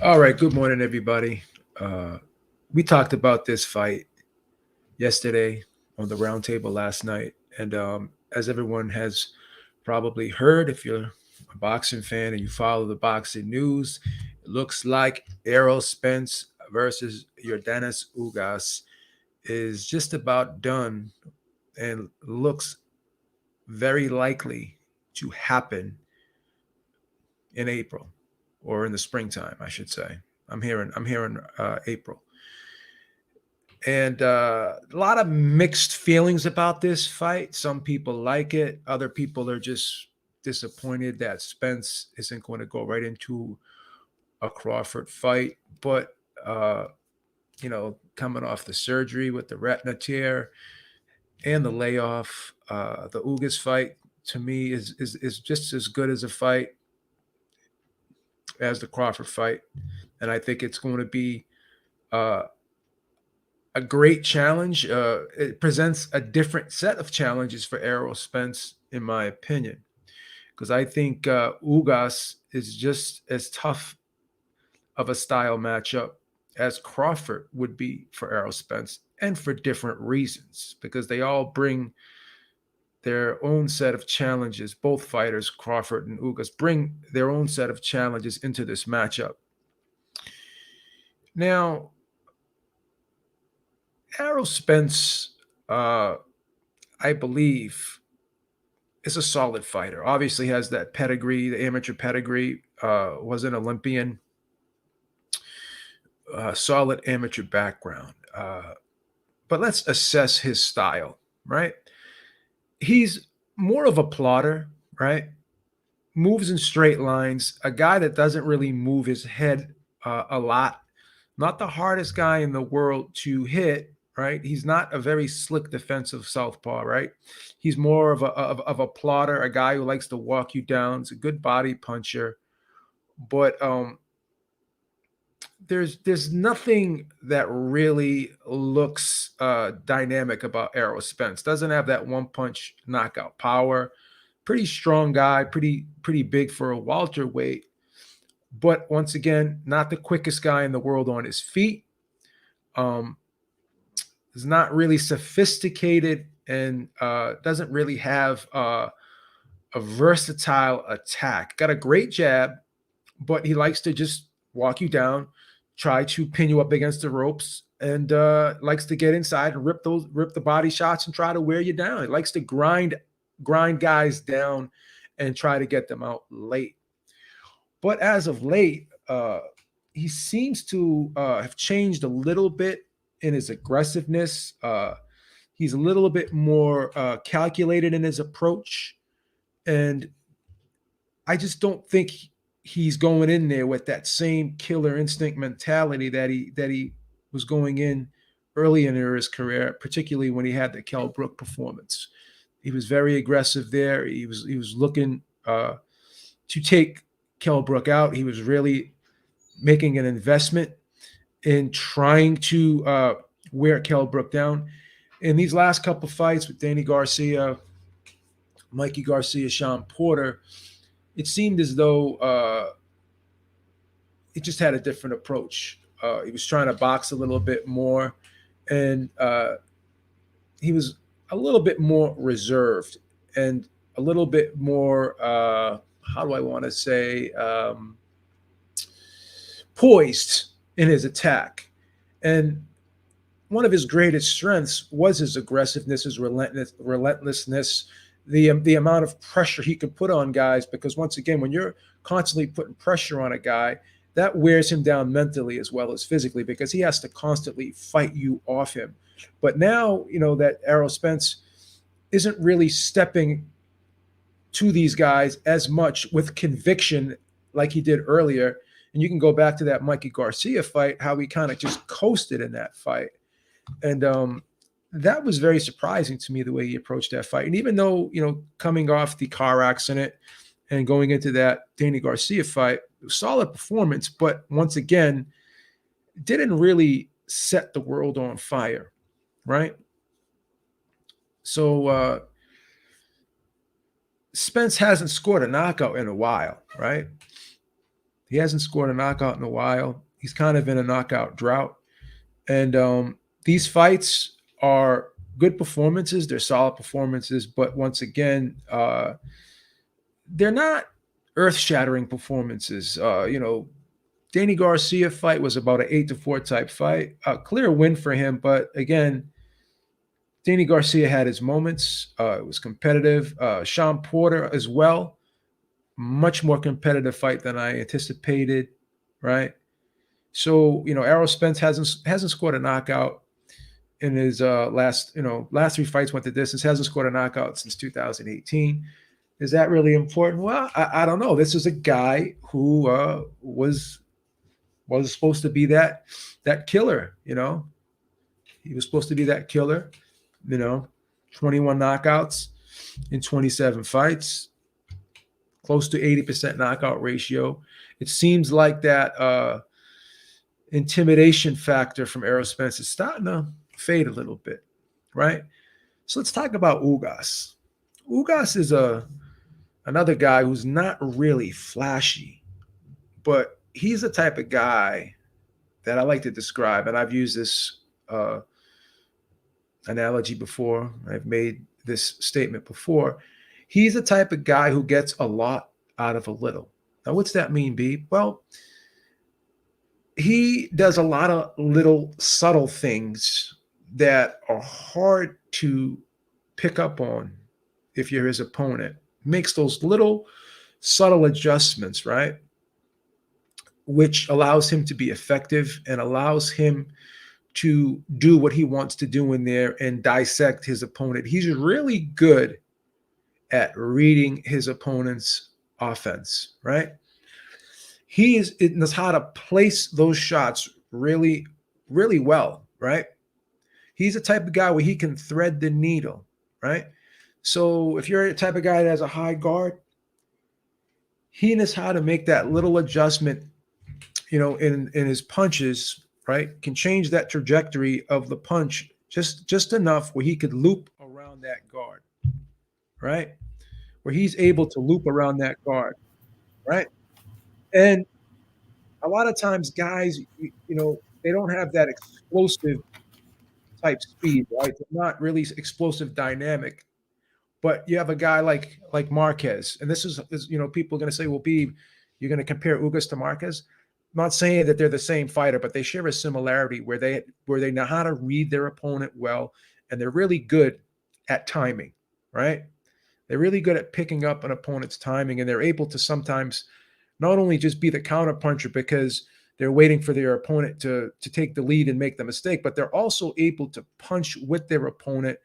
All right, good morning, everybody. Uh, we talked about this fight yesterday on the roundtable last night, and as everyone has probably heard, if you're a boxing fan and you follow the boxing news, it looks like Errol Spence versus Yordenis Ugas is just about done and looks very likely to happen in April or in the springtime, I should say. I'm hearing April. And a lot of mixed feelings about this fight. Some people like it. Other people are just disappointed that Spence isn't going to go right into a Crawford fight. But, uh, coming off the surgery with the retina tear and the layoff, the Ugas fight to me is just as good as a fight as the Crawford fight. And I think it's going to be uh, a great challenge. It presents a different set of challenges for Errol Spence, in my opinion, because I think Ugas is just as tough of a style matchup as Crawford would be for Errol Spence, and for different reasons, because they all bring their own set of challenges. Both fighters, Crawford and Ugas, bring their own set of challenges into this matchup. Now, Errol Spence, I believe, is a solid fighter. Obviously, has that pedigree, the amateur pedigree. Was an Olympian, solid amateur background. But let's assess his style, right? He's more of a plotter, right? Moves in straight lines. A guy that doesn't really move his head a lot. Not the hardest guy in the world to hit, right? He's not a very slick defensive southpaw, right? He's more of a plotter, a guy who likes to walk you down. He's a good body puncher, but there's nothing that really looks dynamic about Errol Spence. Doesn't have that one punch knockout power. Pretty strong guy, pretty big for a welterweight, but once again, not the quickest guy in the world on his feet. Um, is not really sophisticated and doesn't really have a versatile attack. Got a great jab, but he likes to just walk you down, try to pin you up against the ropes, and likes to get inside and rip the body shots and try to wear you down. He likes to grind guys down and try to get them out late. But as of late, he seems to have changed a little bit in his aggressiveness. He's a little bit more calculated in his approach, and I just don't think he's going in there with that same killer instinct mentality that he was going in early in his career, particularly when he had the Kell Brook performance. He was very aggressive there. He was looking to take Kell Brook out. He was really making an investment in trying to wear Kell Brook down. In these last couple fights with Danny Garcia, Mikey Garcia, Sean Porter, it seemed as though it just had a different approach. He was trying to box a little bit more, and he was a little bit more reserved and a little bit more, how do I want to say, poised in his attack. And one of his greatest strengths was his aggressiveness, his relentlessness, the amount of pressure he could put on guys. Because once again, when you're constantly putting pressure on a guy, that wears him down mentally as well as physically, because he has to constantly fight you off him. But now, that Errol Spence isn't really stepping to these guys as much with conviction like he did earlier. And you can go back to that Mikey Garcia fight, how he kind of just coasted in that fight. And that was very surprising to me, the way he approached that fight. And even though, coming off the car accident and going into that Danny Garcia fight, solid performance, but once again, didn't really set the world on fire, right? So Spence hasn't scored a knockout in a while, right? He hasn't scored a knockout in a while. He's kind of in a knockout drought. And these fights are good performances. They're solid performances. But once again, they're not earth shattering performances. Danny Garcia fight was about an 8-4 type fight. A clear win for him. But again, Danny Garcia had his moments. It was competitive. Sean Porter as well. Much more competitive fight than I anticipated, right? So, Errol Spence hasn't scored a knockout in his last three fights went the distance. Hasn't scored a knockout since 2018. Is that really important? Well, I don't know. This is a guy who was supposed to be that killer. He was supposed to be that killer. You know, 21 knockouts in 27 fights, close to 80% knockout ratio. It seems like that intimidation factor from Errol Spence is starting to fade a little bit, right? So let's talk about Ugas. Ugas is another guy who's not really flashy, but he's the type of guy that I like to describe, and I've used this analogy before. I've made this statement before. He's the type of guy who gets a lot out of a little. Now, what's that mean, B? Well, he does a lot of little subtle things that are hard to pick up on if you're his opponent. Makes those little subtle adjustments, right? Which allows him to be effective and allows him to do what he wants to do in there and dissect his opponent. He's really good at reading his opponent's offense, right? It knows how to place those shots really, really well, right? He's the type of guy where he can thread the needle, right? So if you're the type of guy that has a high guard, he knows how to make that little adjustment, in his punches, right? Can change that trajectory of the punch just enough where he could loop around that guard, right? Where he's able to loop around that guard, right? And a lot of times guys, they don't have that explosive type speed, right? They're not really explosive dynamic. But you have a guy like Marquez, and this is people are going to say, well, B, you're going to compare Ugas to Marquez. I'm not saying that they're the same fighter, but they share a similarity where they know how to read their opponent well, and they're really good at timing, right? They're really good at picking up an opponent's timing, and they're able to sometimes not only just be the counterpuncher because they're waiting for their opponent to take the lead and make the mistake, but they're also able to punch with their opponent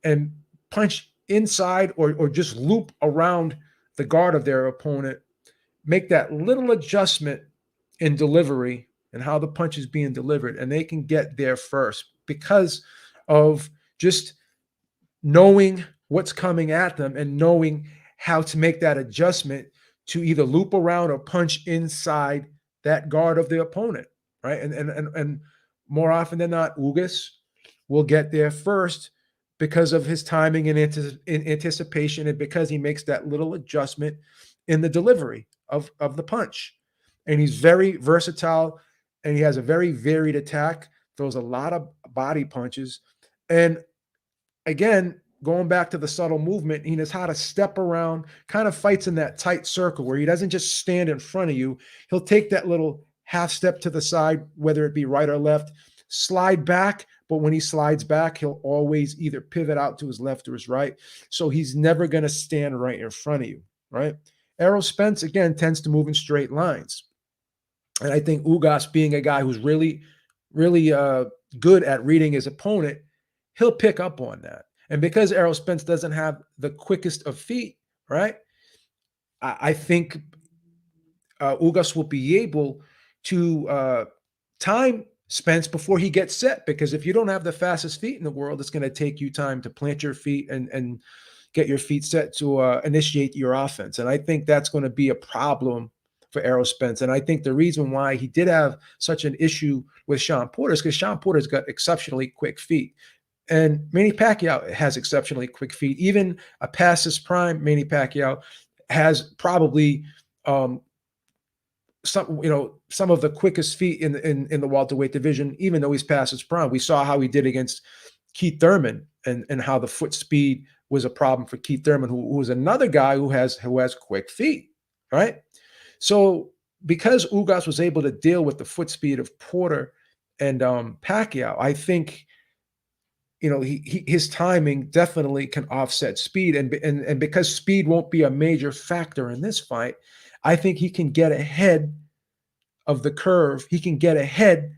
and punch inside or just loop around the guard of their opponent, make that little adjustment in delivery and how the punch is being delivered, and they can get there first because of just knowing what's coming at them and knowing how to make that adjustment to either loop around or punch inside that guard of the opponent, right? And more often than not, Ugas will get there first because of his timing and in anticipation, and because he makes that little adjustment in the delivery of the punch. And he's very versatile, and he has a very varied attack, throws a lot of body punches. And again, going back to the subtle movement, he knows how to step around, kind of fights in that tight circle where he doesn't just stand in front of you. He'll take that little half step to the side, whether it be right or left, slide back. But when he slides back, he'll always either pivot out to his left or his right. So he's never going to stand right in front of you, right? Errol Spence, again, tends to move in straight lines. And I think Ugas, being a guy who's really, really good at reading his opponent, he'll pick up on that. And because Errol Spence doesn't have the quickest of feet, right? I think Ugas will be able to time Spence before he gets set, because if you don't have the fastest feet in the world, it's going to take you time to plant your feet and get your feet set to initiate your offense. And I think that's going to be a problem for Errol Spence. And I think the reason why he did have such an issue with Sean Porter is because Sean Porter's got exceptionally quick feet. And Manny Pacquiao has exceptionally quick feet. Even past his prime, Manny Pacquiao has probably some of the quickest feet in the welterweight division, even though he's past his prime. We saw how he did against Keith Thurman, and how the foot speed was a problem for Keith Thurman, who was another guy who has quick feet, right? So because Ugas was able to deal with the foot speed of Porter and Pacquiao, I think his timing definitely can offset speed, and because speed won't be a major factor in this fight, I think he can get ahead of the curve. He can get ahead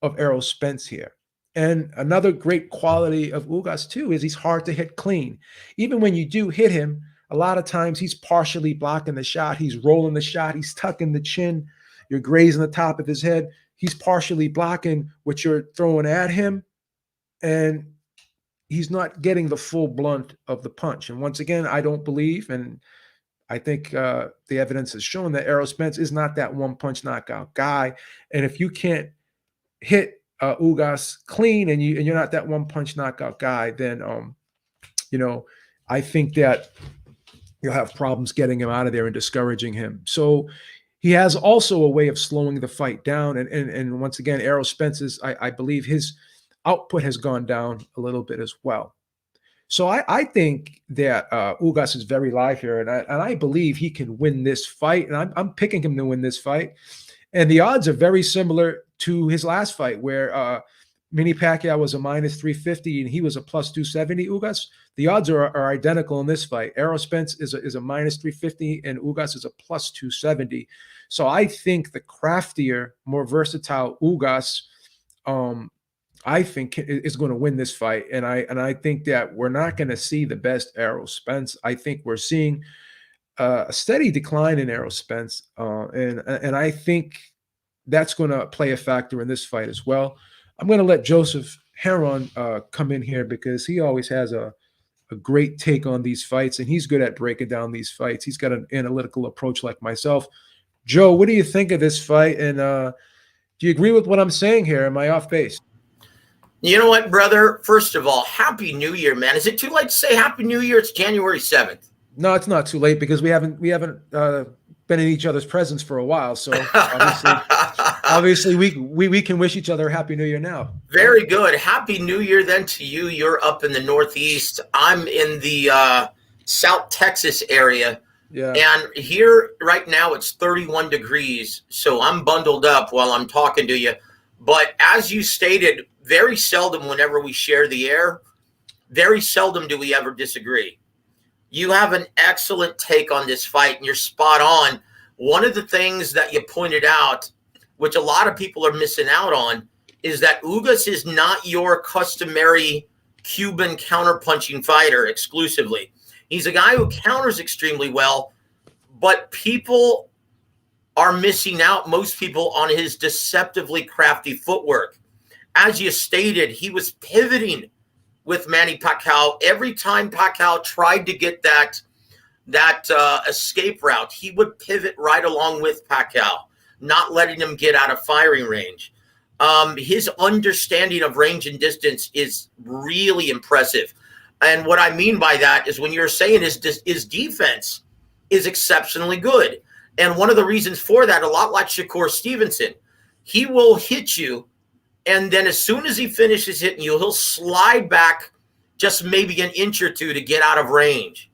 of Errol Spence here. And another great quality of Ugas too is he's hard to hit clean. Even when you do hit him, a lot of times he's partially blocking the shot. He's rolling the shot. He's tucking the chin. You're grazing the top of his head. He's partially blocking what you're throwing at him. And he's not getting the full blunt of the punch. And once again, I don't believe, and I think the evidence has shown that Errol Spence is not that one-punch knockout guy. And if you can't hit Ugas clean, and you're not that one-punch knockout guy, then I think that you'll have problems getting him out of there and discouraging him. So he has also a way of slowing the fight down. And once again, Errol Spence's, I believe his output has gone down a little bit as well. So I think that Ugas is very live here, and I believe he can win this fight, and I'm picking him to win this fight. And the odds are very similar to his last fight, where Manny Pacquiao was a -350 and he was a +270. Ugas, the odds are identical in this fight. Errol Spence is a -350 and Ugas is a +270. So I think the craftier, more versatile Ugas, I think is going to win this fight, and I think that we're not going to see the best Errol Spence. I think we're seeing a steady decline in Errol Spence, and I think that's going to play a factor in this fight as well. I'm going to let Joseph Heron come in here because he always has a great take on these fights, and he's good at breaking down these fights. He's got an analytical approach like myself. Joe, what do you think of this fight, and do you agree with what I'm saying here? Am I off base? You know what, brother? First of all, Happy New Year, man. Is it too late to say Happy New Year? It's January 7th. No, it's not too late because we haven't been in each other's presence for a while. So obviously we can wish each other Happy New Year now. Very good. Happy New Year then to you. You're up in the Northeast. I'm in the South Texas area. Yeah. And here right now it's 31 degrees. So I'm bundled up while I'm talking to you. But as you stated, very seldom whenever we share the air, very seldom do we ever disagree. You have an excellent take on this fight, and you're spot on. One of the things that you pointed out, which a lot of people are missing out on, is that Ugas is not your customary Cuban counterpunching fighter exclusively. He's a guy who counters extremely well, but people are missing out, most people, on his deceptively crafty footwork. As you stated, he was pivoting with Manny Pacquiao. Every time Pacquiao tried to get that escape route, he would pivot right along with Pacquiao, not letting him get out of firing range. His understanding of range and distance is really impressive. And what I mean by that is when you're saying his defense is exceptionally good. And one of the reasons for that, a lot like Shakur Stevenson, he will hit you, and then as soon as he finishes hitting you, he'll slide back just maybe an inch or two to get out of range.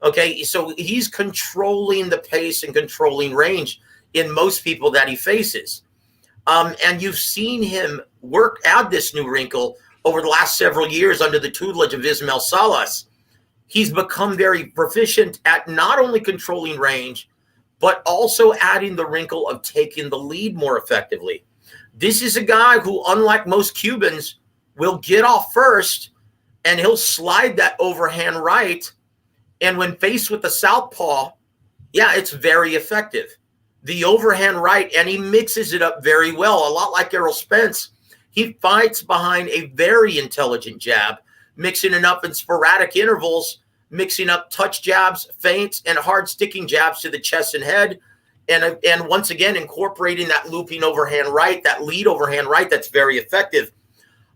Okay, so he's controlling the pace and controlling range in most people that he faces. And you've seen him add this new wrinkle over the last several years under the tutelage of Ismael Salas. He's become very proficient at not only controlling range, but also adding the wrinkle of taking the lead more effectively. This is a guy who, unlike most Cubans, will get off first, and he'll slide that overhand right. And when faced with the southpaw, yeah, it's very effective. The overhand right, and he mixes it up very well. A lot like Errol Spence, he fights behind a very intelligent jab, mixing it up in sporadic intervals, mixing up touch jabs, feints, and hard sticking jabs to the chest and head. And once again, incorporating that looping overhand right, that lead overhand right, that's very effective.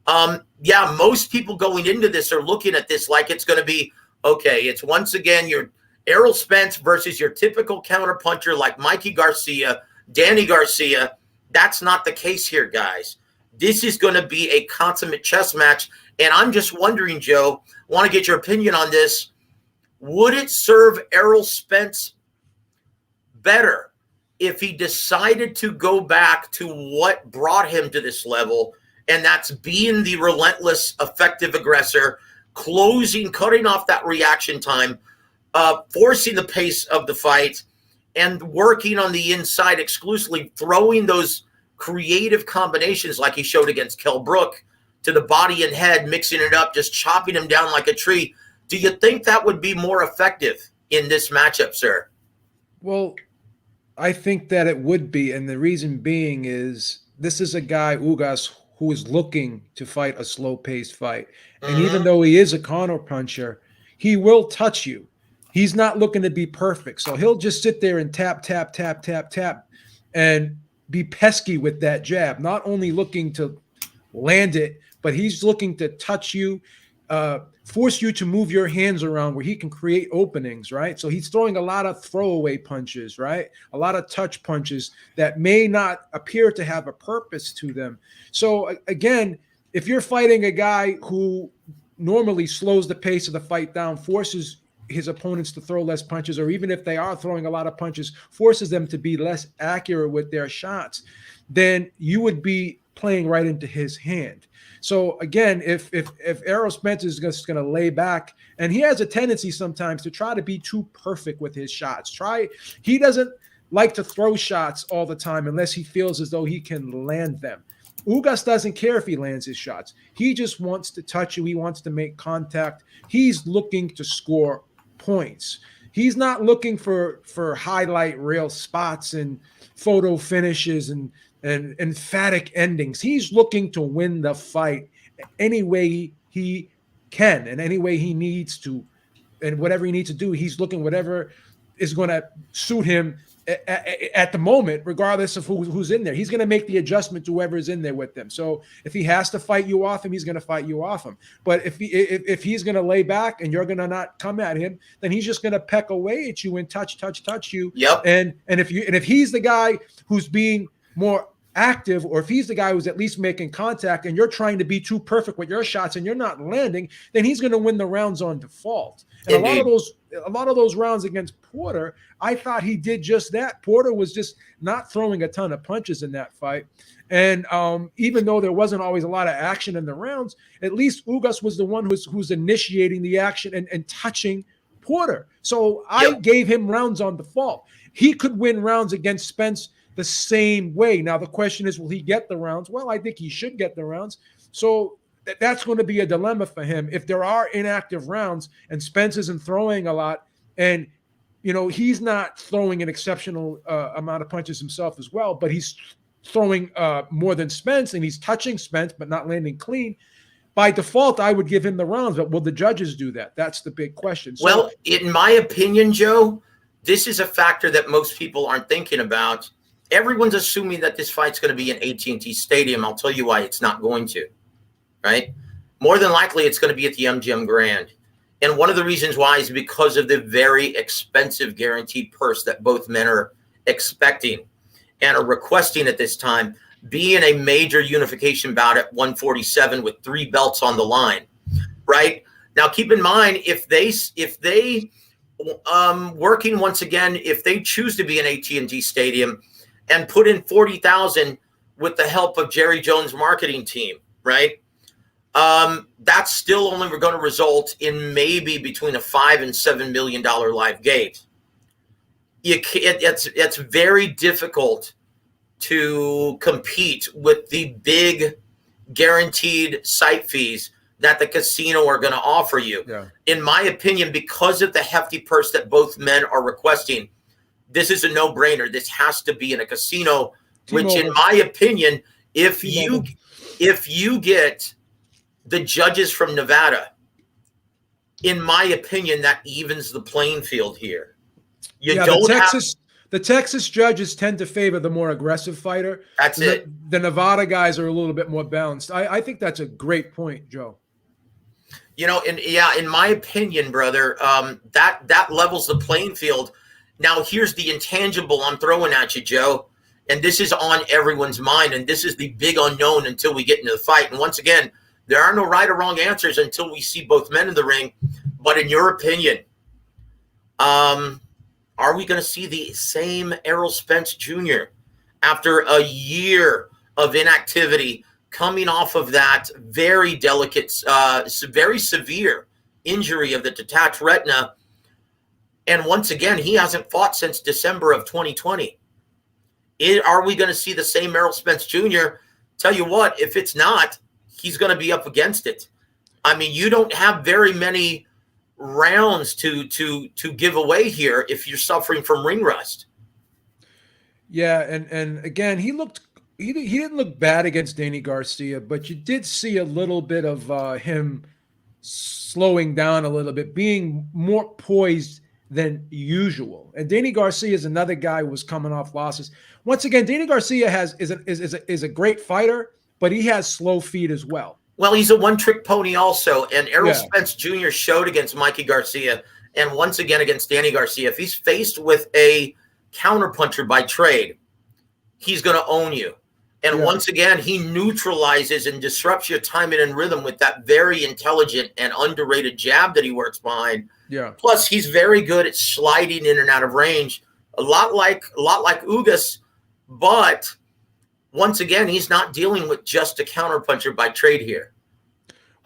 Yeah, most people going into this are looking at this like it's going to be, okay, it's once again your Errol Spence versus your typical counterpuncher like Mikey Garcia Danny Garcia. That's not the case here, guys. This is going to be a consummate chess match. And I'm just wondering, Joe, want to get your opinion on this. Would it serve Errol Spence better if he decided to go back to what brought him to this level, and that's being the relentless, effective aggressor, cutting off that reaction time, forcing the pace of the fight, and working on the inside exclusively, throwing those creative combinations like he showed against Kell Brook to the body and head, mixing it up, just chopping him down like a tree. Do you think that would be more effective in this matchup, sir? Well, I think that it would be, and the reason being is this is a guy, Ugas, who is looking to fight a slow-paced fight. And even though he is a counter puncher, he will touch you. He's not looking to be perfect. So he'll just sit there and tap, tap, tap, tap, tap, and be pesky with that jab, not only looking to land it, but he's looking to touch you, force you to move your hands around where he can create openings, right? So he's throwing a lot of throwaway punches, right? A lot of touch punches that may not appear to have a purpose to them. So again, if you're fighting a guy who normally slows the pace of the fight down, forces his opponents to throw less punches, or even if they are throwing a lot of punches, forces them to be less accurate with their shots, then you would be playing right into his hand. So again, if Errol Spence is just going to lay back, and he has a tendency sometimes to try to be too perfect with his shots. He doesn't like to throw shots all the time unless he feels as though he can land them. Ugas doesn't care if he lands his shots. He just wants to touch you. He wants to make contact. He's looking to score points. He's not looking for highlight reel spots and photo finishes and emphatic endings. He's looking to win the fight any way he can and any way he needs to, and whatever he needs to do, he's looking whatever is going to suit him at the moment, regardless of who's in there. He's going to make the adjustment to whoever's in there with them. So if he has to fight you off him, he's going to fight you off him. But if he's going to lay back and you're going to not come at him, then he's just going to peck away at you and touch you. Yep. And if he's the guy who's being more active, or if he's the guy who's at least making contact and you're trying to be too perfect with your shots and you're not landing, then he's going to win the rounds on default. And a lot of those rounds against Porter, I thought he did just that. Porter was just not throwing a ton of punches in that fight. And even though there wasn't always a lot of action in the rounds, at least Ugas was the one who's initiating the action and touching Porter. So I gave him rounds on default. He could win rounds against Spence the same way. Now, the question is, will he get the rounds? Well, I think he should get the rounds. So that's going to be a dilemma for him. If there are inactive rounds and Spence isn't throwing a lot, and, you know, he's not throwing an exceptional amount of punches himself as well, but he's throwing more than Spence, and he's touching Spence, but not landing clean. By default, I would give him the rounds, but will the judges do that? That's the big question. So, well, in my opinion, Joe, this is a factor that most people aren't thinking about. Everyone's assuming that this fight's going to be in AT&T Stadium. I'll tell you why it's not going to, right? More than likely, it's going to be at the MGM Grand. And one of the reasons why is because of the very expensive guaranteed purse that both men are expecting and are requesting at this time, being a major unification bout at 147 with 3 belts on the line, right? Now, keep in mind, if they working once again, if they choose to be in AT&T Stadium and put in 40,000 with the help of Jerry Jones' marketing team, right? That's still only going to result in maybe between a $5 and $7 million live gate. It's very difficult to compete with the big guaranteed site fees that the casino are going to offer you. Yeah. In my opinion, because of the hefty purse that both men are requesting, this is a no-brainer. This has to be in a casino, which in my opinion, if you get the judges from Nevada, in my opinion, that evens the playing field here. The Texas judges tend to favor the more aggressive fighter. That's it. The Nevada guys are a little bit more balanced. I think that's a great point, Joe. You know, in my opinion, brother, that levels the playing field. Now, here's the intangible I'm throwing at you, Joe. And this is on everyone's mind. And this is the big unknown until we get into the fight. And once again, there are no right or wrong answers until we see both men in the ring. But in your opinion, are we going to see the same Errol Spence Jr. after a year of inactivity, coming off of that very delicate, very severe injury of the detached retina? And once again, he hasn't fought since December of 2020. Are we going to see the same Errol Spence Jr.? Tell you what, if it's not, he's going to be up against it. I mean, you don't have very many rounds to give away here if you're suffering from ring rust. Yeah, and again, he didn't look bad against Danny Garcia, but you did see a little bit of him slowing down a little bit, being more poised than usual. And Danny Garcia is another guy who was coming off losses. Once again, Danny Garcia is a great fighter, but he has slow feet as well. Well, he's a one-trick pony also, and Errol Spence Jr. showed against Mikey Garcia and once again against Danny Garcia. If he's faced with a counterpuncher by trade, he's going to own you. And once again, he neutralizes and disrupts your timing and rhythm with that very intelligent and underrated jab that he works behind. Yeah. Plus, he's very good at sliding in and out of range, a lot like Ugas, but once again, he's not dealing with just a counterpuncher by trade here.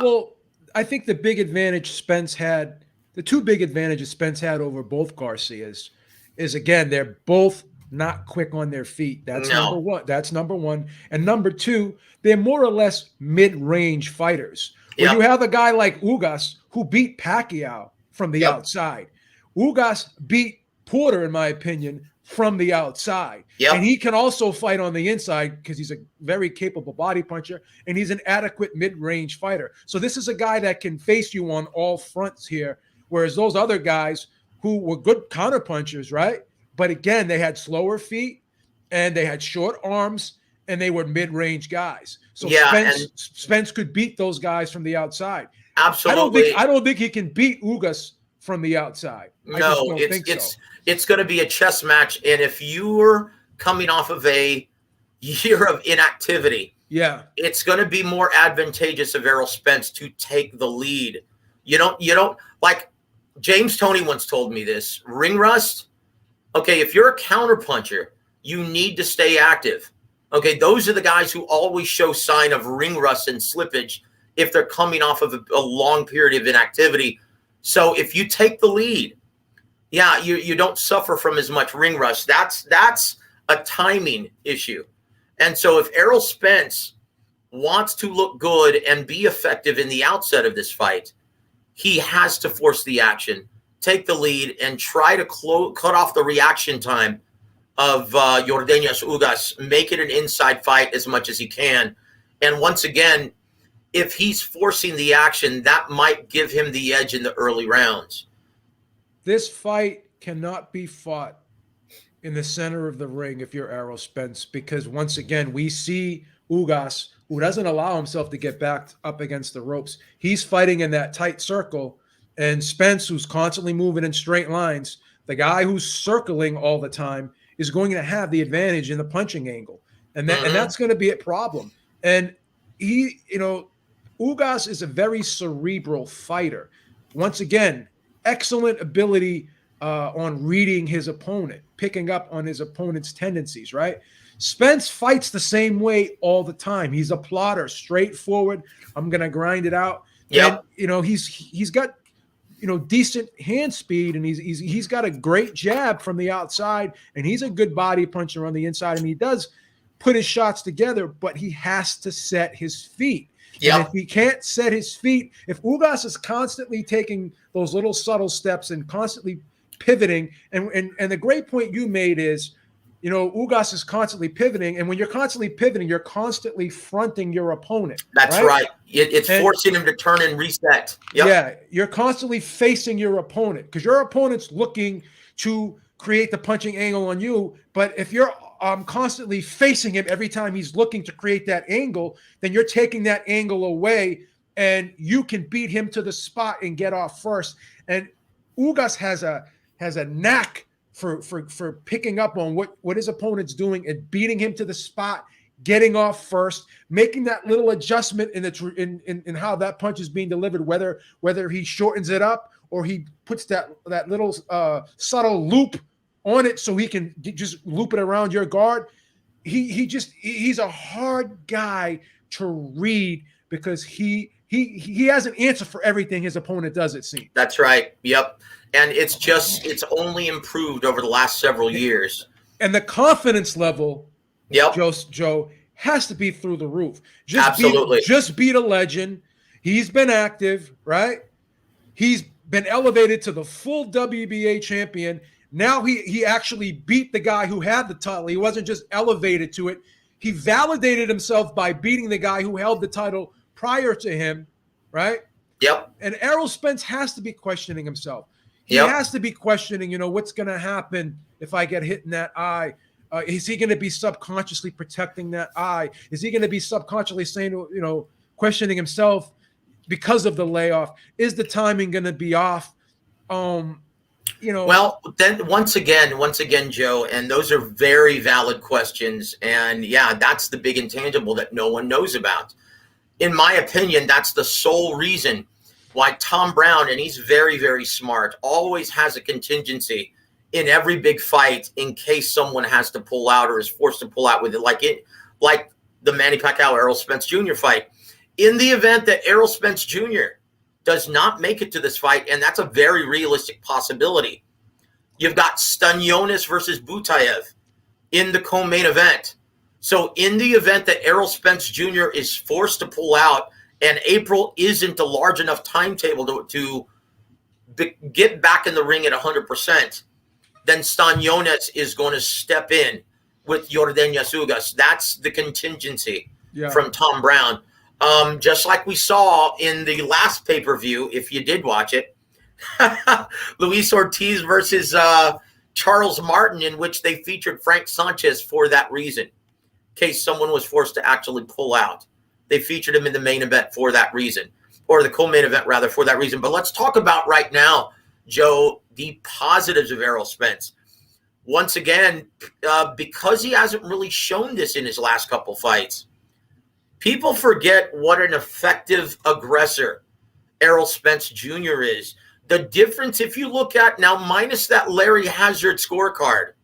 Well, I think the big advantage Spence had, the two big advantages Spence had over both Garcias is, again, they're both not quick on their feet. That's number one. That's number one. And number two, they're more or less mid-range fighters. When you have a guy like Ugas who beat Pacquiao from the outside. Ugas beat Porter, in my opinion, from the outside. And he can also fight on the inside because he's a very capable body puncher, and he's an adequate mid-range fighter. So this is a guy that can face you on all fronts here, whereas those other guys who were good counterpunchers, right? But again, they had slower feet and they had short arms and they were mid-range guys. So Spence could beat those guys from the outside. Absolutely. I don't think he can beat Ugas from the outside. It's going to be a chess match. And if you're coming off of a year of inactivity, it's going to be more advantageous of Errol Spence to take the lead. You don't like James Toney once told me this, ring rust. Okay, if you're a counterpuncher, you need to stay active. Okay, those are the guys who always show sign of ring rust and slippage if they're coming off of a long period of inactivity. So if you take the lead, you don't suffer from as much ring rust. That's a timing issue. And so if Errol Spence wants to look good and be effective in the outset of this fight, he has to force the action, take the lead, and try to cut off the reaction time of Yordenis Ugas, make it an inside fight as much as he can. And once again, if he's forcing the action, that might give him the edge in the early rounds. This fight cannot be fought in the center of the ring if you're Errol Spence, because once again, we see Ugas, who doesn't allow himself to get backed up against the ropes. He's fighting in that tight circle. And Spence, who's constantly moving in straight lines, the guy who's circling all the time, is going to have the advantage in the punching angle. And that's going to be a problem. And Ugas is a very cerebral fighter. Once again, excellent ability on reading his opponent, picking up on his opponent's tendencies, right? Spence fights the same way all the time. He's a plotter, straightforward. I'm going to grind it out. And, he's got decent hand speed, and he's got a great jab from the outside, and he's a good body puncher on the inside, and he does put his shots together, but he has to set his feet. And if he can't set his feet, if Ugas is constantly taking those little subtle steps and constantly pivoting, and the great point you made is, Ugas is constantly pivoting, and when you're constantly pivoting, you're constantly fronting your opponent. That's right. It's forcing him to turn and reset. Yeah, you're constantly facing your opponent because your opponent's looking to create the punching angle on you. But if you're constantly facing him every time he's looking to create that angle, then you're taking that angle away, and you can beat him to the spot and get off first. And Ugas has a knack for picking up on what his opponent's doing and beating him to the spot, getting off first, making that little adjustment in how that punch is being delivered, whether he shortens it up or he puts that little subtle loop on it so he can just loop it around your guard. He's a hard guy to read because he has an answer for everything his opponent does, it seems. That's right. Yep. And it's only improved over the last several years. And the confidence level, yep, Joe, has to be through the roof. Absolutely. Just beat a legend. He's been active, right? He's been elevated to the full WBA champion. Now he actually beat the guy who had the title. He wasn't just elevated to it. He validated himself by beating the guy who held the title prior to him, right? Yep. And Errol Spence has to be questioning himself. He has to be questioning, what's going to happen if I get hit in that eye? Is he going to be subconsciously protecting that eye? Is he going to be subconsciously saying, questioning himself because of the layoff? Is the timing going to be off? Well, then once again, Joe, and those are very valid questions. And yeah, that's the big intangible that no one knows about. In my opinion, that's the sole reason why Tom Brown, and he's very, very smart, always has a contingency in every big fight in case someone has to pull out or is forced to pull out with it, like the Manny Pacquiao Errol Spence Jr. fight. In the event that Errol Spence Jr. does not make it to this fight, and that's a very realistic possibility, you've got Spence-Yordenis versus Butayev in the co-main event. So in the event that Errol Spence Jr. is forced to pull out and April isn't a large enough timetable to get back in the ring at 100%, then Spence-Yordenis is going to step in with Yordenis Ugas. That's the contingency from Tom Brown. Just like we saw in the last pay-per-view, if you did watch it, Luis Ortiz versus Charles Martin, in which they featured Frank Sanchez for that reason, in case someone was forced to actually pull out. They featured him in the main event for that reason, or the co-main event, rather, for that reason. But let's talk about right now, Joe, the positives of Errol Spence. Once again, because he hasn't really shown this in his last couple fights, people forget what an effective aggressor Errol Spence Jr. is. The difference, if you look at now, minus that Larry Hazard scorecard,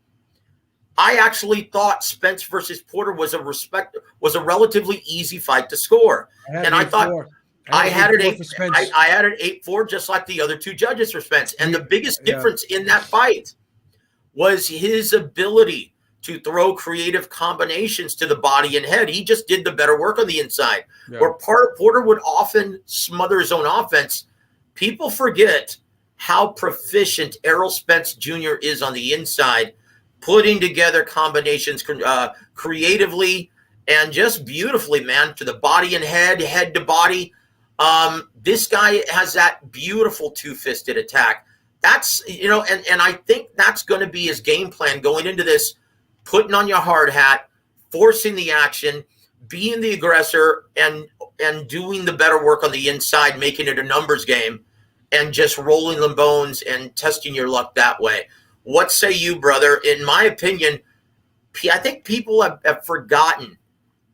I actually thought Spence versus Porter was a relatively easy fight to score. I had it 8-4, just like the other two judges for Spence. And the biggest difference in that fight was his ability to throw creative combinations to the body and head. He just did the better work on the inside. Where Porter would often smother his own offense. People forget how proficient Errol Spence Jr. is on the inside, putting together combinations creatively and just beautifully, man, to the body and head to body. This guy has that beautiful two-fisted attack. That's, and I think that's going to be his game plan going into this, putting on your hard hat, forcing the action, being the aggressor, and doing the better work on the inside, making it a numbers game, and just rolling the bones and testing your luck that way. What say you, brother? In my opinion, I think people have forgotten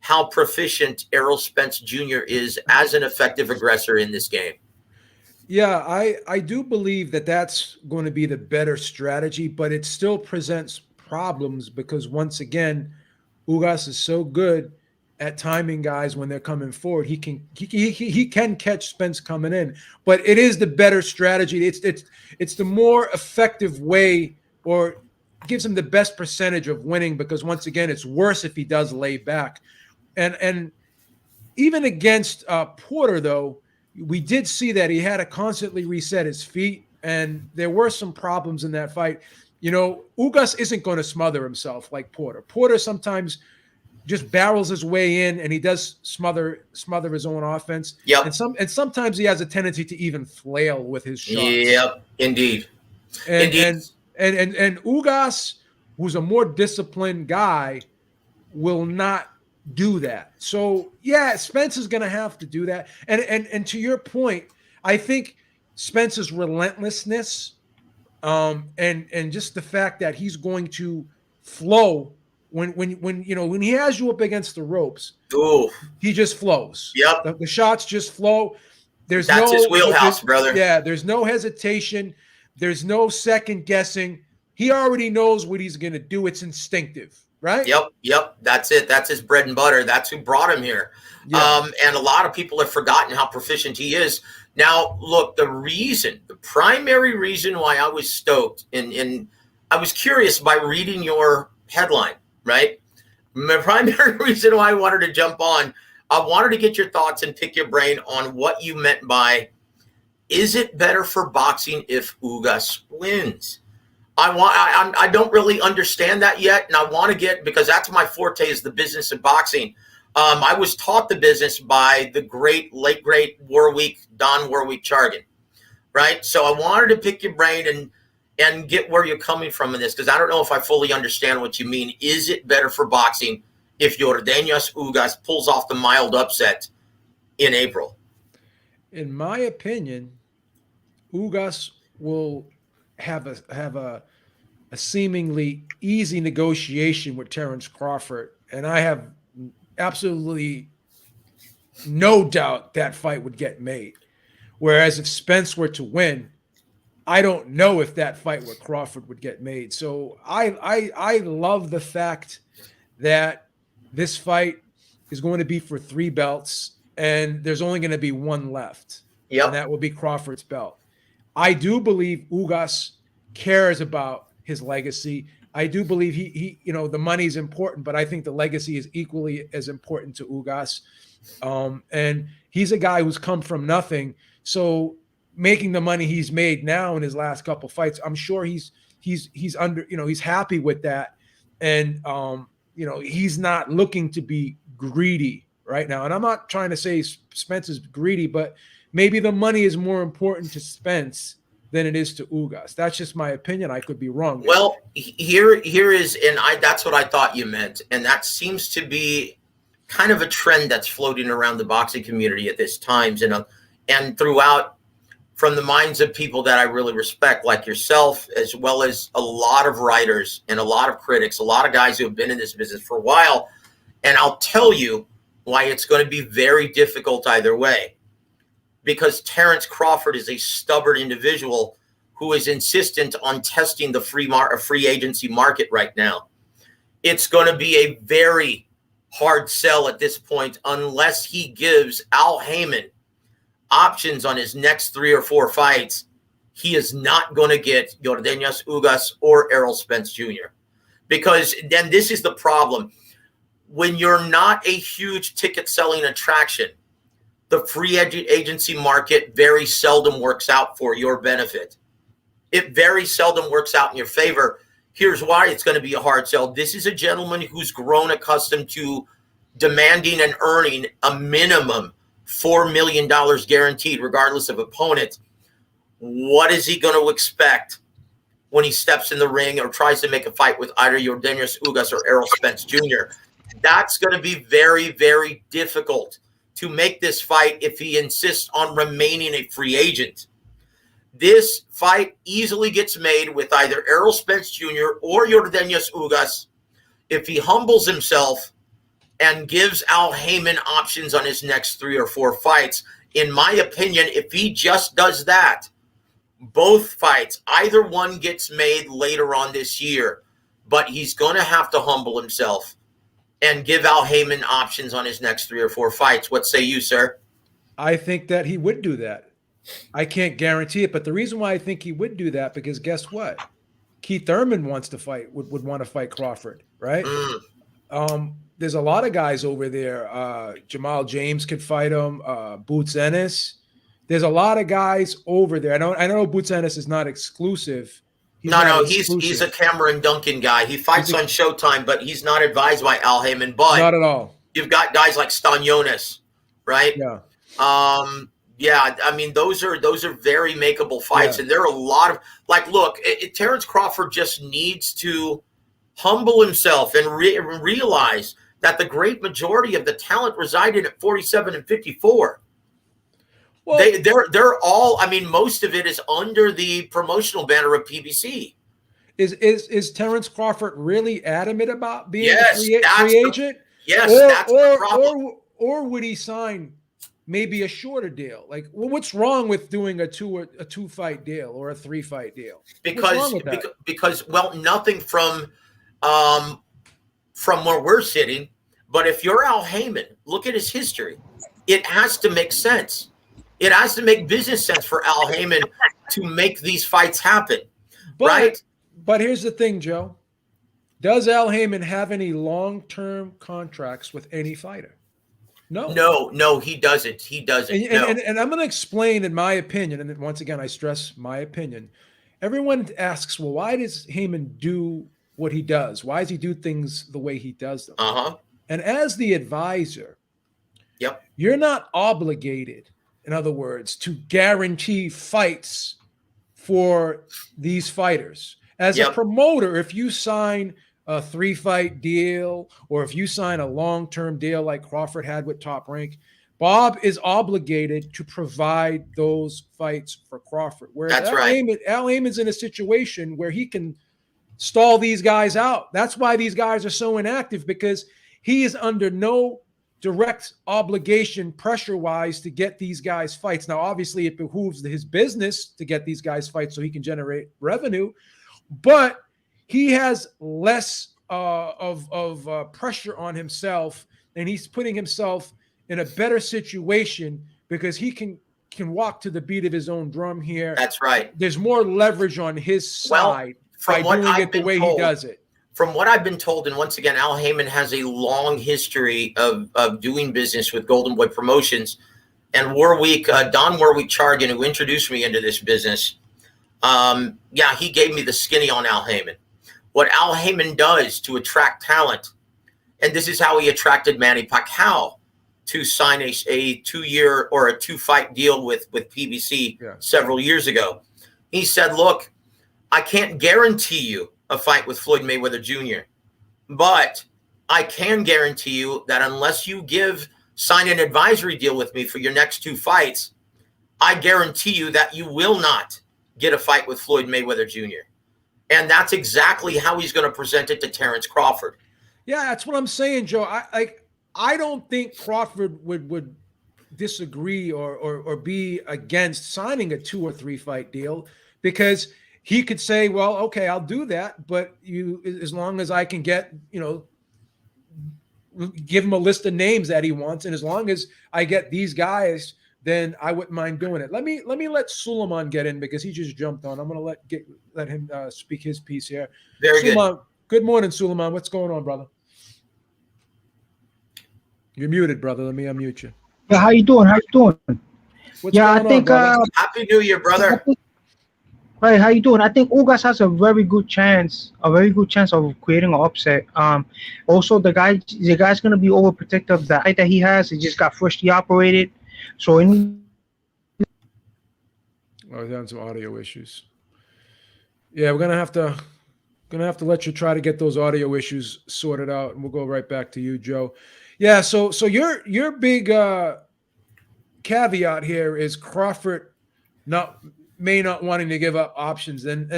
how proficient Errol Spence Jr. is as an effective aggressor in this game. Yeah, I do believe that that's going to be the better strategy, but it still presents problems because, once again, Ugas is so good at timing guys when they're coming forward. He can catch Spence coming in, but it is the better strategy. It's the more effective way, or gives him the best percentage of winning, because once again, it's worse if he does lay back. And even against Porter, though, we did see that he had to constantly reset his feet, and there were some problems in that fight. Ugas isn't going to smother himself like Porter. Porter sometimes just barrels his way in, and he does smother his own offense. Yep. And sometimes he has a tendency to even flail with his shots. Yep, indeed. And Ugas, who's a more disciplined guy, will not do that. So yeah, Spence is going to have to do that. And to your point, I think Spence's relentlessness And just the fact that he's going to flow when he has you up against the ropes, Ooh, he just flows. yep. The shots just flow. There's That's his no wheelhouse, brother. yeah, there's no hesitation. There's no second guessing. He already knows what he's going to do. It's instinctive, right? Yep, yep. That's it. That's his bread and butter. That's who brought him here. Yeah. And a lot of people have forgotten how proficient he is. Now, look, the primary reason why I was stoked, and I was curious by reading your headline, right? The primary reason why I wanted to jump on, I wanted to get your thoughts and pick your brain on what you meant by, is it better for boxing if Ugas wins? I don't really understand that yet, and I want to get, because that's my forte, is the business of boxing. I was taught the business by the late great Don Warwick Chargan, right? So I wanted to pick your brain and get where you're coming from in this, because I don't know if I fully understand what you mean. Is it better for boxing if Yordenis Ugas pulls off the mild upset in April? In my opinion, Ugas will have a seemingly easy negotiation with Terence Crawford, and I have absolutely no doubt that fight would get made. Whereas if Spence were to win, I don't know if that fight with Crawford would get made. So I love the fact that this fight is going to be for 3 belts, and there's only going to be one left, and Yep. that will be Crawford's belt. I do believe Ugas cares about his legacy. I do believe the money is important, but I think the legacy is equally as important to Ugas. And he's a guy who's come from nothing. So making the money he's made now in his last couple fights, I'm sure he's under, he's happy with that. And he's not looking to be greedy right now. And I'm not trying to say Spence is greedy, but maybe the money is more important to Spence than it is to Ugas. That's just my opinion. I could be wrong. Well, here is, and that's what I thought you meant, and that seems to be kind of a trend that's floating around the boxing community at this times, and throughout, from the minds of people that I really respect, like yourself, as well as a lot of writers and a lot of critics, a lot of guys who have been in this business for a while. And I'll tell you why it's going to be very difficult either way. Because Terence Crawford is a stubborn individual who is insistent on testing the free agency market right now. It's going to be a very hard sell at this point unless he gives Al Heyman options on his next 3 or 4 fights. He is not going to get Yordenis Ugas or Errol Spence Jr. Because then this is the problem. When you're not a huge ticket selling attraction, the free agency market very seldom works out for your benefit. It very seldom works out in your favor. Here's why it's going to be a hard sell. This is a gentleman who's grown accustomed to demanding and earning a minimum $4 million guaranteed, regardless of opponent. What is he going to expect when he steps in the ring or tries to make a fight with either Yordenis Ugas or Errol Spence Jr.? That's going to be very, very difficult to make this fight if he insists on remaining a free agent. This fight easily gets made with either Errol Spence Jr. or Yordenis Ugas if he humbles himself and gives Al Heyman options on his next 3 or 4 fights. In my opinion, if he just does that, both fights, either one gets made later on this year, but he's going to have to humble himself and give Al Heyman options on his next 3 or 4 fights. What say you, sir? I think that he would do that. I can't guarantee it, but the reason why I think he would do that, because guess what? Keith Thurman wants to fight, would want to fight Crawford, right? There's a lot of guys over there. Jamal James could fight him. Boots Ennis. There's a lot of guys over there. I know Boots Ennis is not exclusive. He's a Cameron Duncan guy. He fights on Showtime, but he's not advised by Al Heyman. But not at all. You've got guys like Spence-Yordenis, right? Yeah. Yeah, I mean, those are very makeable fights, Yeah. and there are a lot of, like, look, Terence Crawford just needs to humble himself and realize that the great majority of the talent resided at 47 and 54. Well, They're all. I mean, most of it is under the promotional banner of PBC. is Terrence Crawford really adamant about being a Yes, free agent, that's the problem. or would he sign maybe a shorter deal? Like, well, what's wrong with doing a two fight deal or a 3 fight deal? What's wrong Because with that? because well, nothing um from where we're sitting. But if you're Al Heyman, look at his history. It has to make sense. It has to make business sense for Al Heyman to make these fights happen, But right? but here's the thing, Joe. Does Al Heyman have any long-term contracts with any fighter? No. No, he doesn't. He doesn't. No. And I'm going to explain, in my opinion, and once again, I stress my opinion. Everyone asks, well, why does Heyman do what he does? Why does he do things the way he does them? Uh-huh. And as the advisor, Yep. you're not obligated, in other words, to guarantee fights for these fighters. As a Yep. promoter, if you sign a 3 fight deal or if you sign a long-term deal like Crawford had with Top Rank, Bob is obligated to provide those fights for Crawford. Whereas That's right. Al Heyman's in a situation where he can stall these guys out. That's why these guys are so inactive, because he is under no direct obligation pressure-wise to get these guys fights. Now, obviously, it behooves his business to get these guys fights so he can generate revenue, but he has less of pressure on himself, and he's putting himself in a better situation because he can walk to the beat of his own drum here. That's right. There's more leverage on his side by doing it the way he does it. From what I've been told, and once again, Al Heyman has a long history of doing business with Golden Boy Promotions. And Warwick, Don Warwick Chargan, who introduced me into this business, he gave me the skinny on Al Heyman. What Al Heyman does to attract talent, and this is how he attracted Manny Pacquiao to sign a 2-year or a 2-fight deal with PBC several years ago. He said, look, I can't guarantee you a fight with Floyd Mayweather Jr., but I can guarantee you that unless you sign an advisory deal with me for your next 2 fights, I guarantee you that you will not get a fight with Floyd Mayweather Jr. And that's exactly how he's going to present it to Terrence Crawford. Yeah, that's what I'm saying, Joe. I don't think Crawford would disagree or be against signing a 2 or 3 fight deal, because he could say, well, okay, I'll do that, but as long as I can get, give him a list of names that he wants, and as long as I get these guys, then I wouldn't mind doing it. Let me let Suleiman get in, because he just jumped on. I'm going to let him speak his piece here. Very Suleiman, good. Good morning, Suleiman. What's going on, brother? You're muted, brother. Let me unmute you. Yeah, how you doing? What's going I think on, Happy New Year, brother. Right, how you doing? I think Ugas has a very good chance of creating an upset. Also the guy's gonna be overprotective. The height that he has, he just got freshly operated, so he's having some audio issues. Yeah, we're gonna have to let you try to get those audio issues sorted out, and we'll go right back to you, Joe. Yeah, so your big caveat here is Crawford may not wanting to give up options, and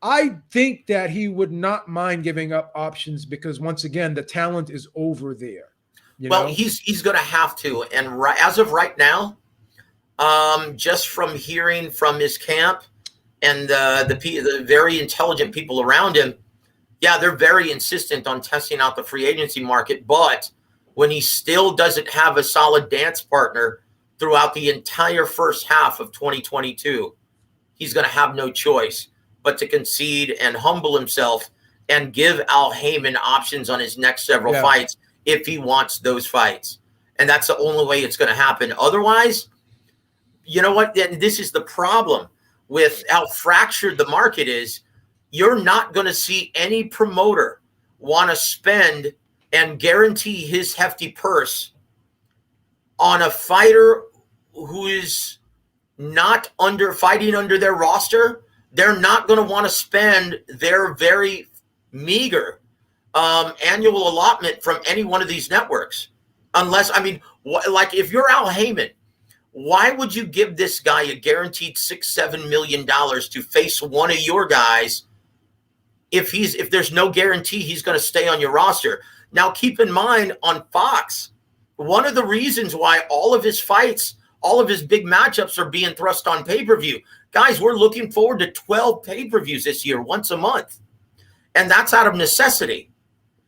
I think that he would not mind giving up options, because once again, the talent is over there. He's going to have to, and as of right now, just from hearing from his camp and the very intelligent people around him, they're very insistent on testing out the free agency market. But when he still doesn't have a solid dance partner throughout the entire first half of 2022, he's going to have no choice but to concede and humble himself and give Al Heyman options on his next several fights if he wants those fights. And that's the only way it's going to happen. Otherwise, you know what? This is the problem with how fractured the market is. You're not going to see any promoter want to spend and guarantee his hefty purse on a fighter who is not fighting under their roster. They're not going to want to spend their very meager annual allotment from any one of these networks. Unless, like if you're Al Heyman, Why would you give this guy a guaranteed $6-7 million to face one of your guys if there's no guarantee he's going to stay on your roster? Now, keep in mind on Fox, one of the reasons why all of his fights, all of his big matchups are being thrust on pay-per-view. Guys, we're looking forward to 12 pay-per-views this year, once a month. And that's out of necessity.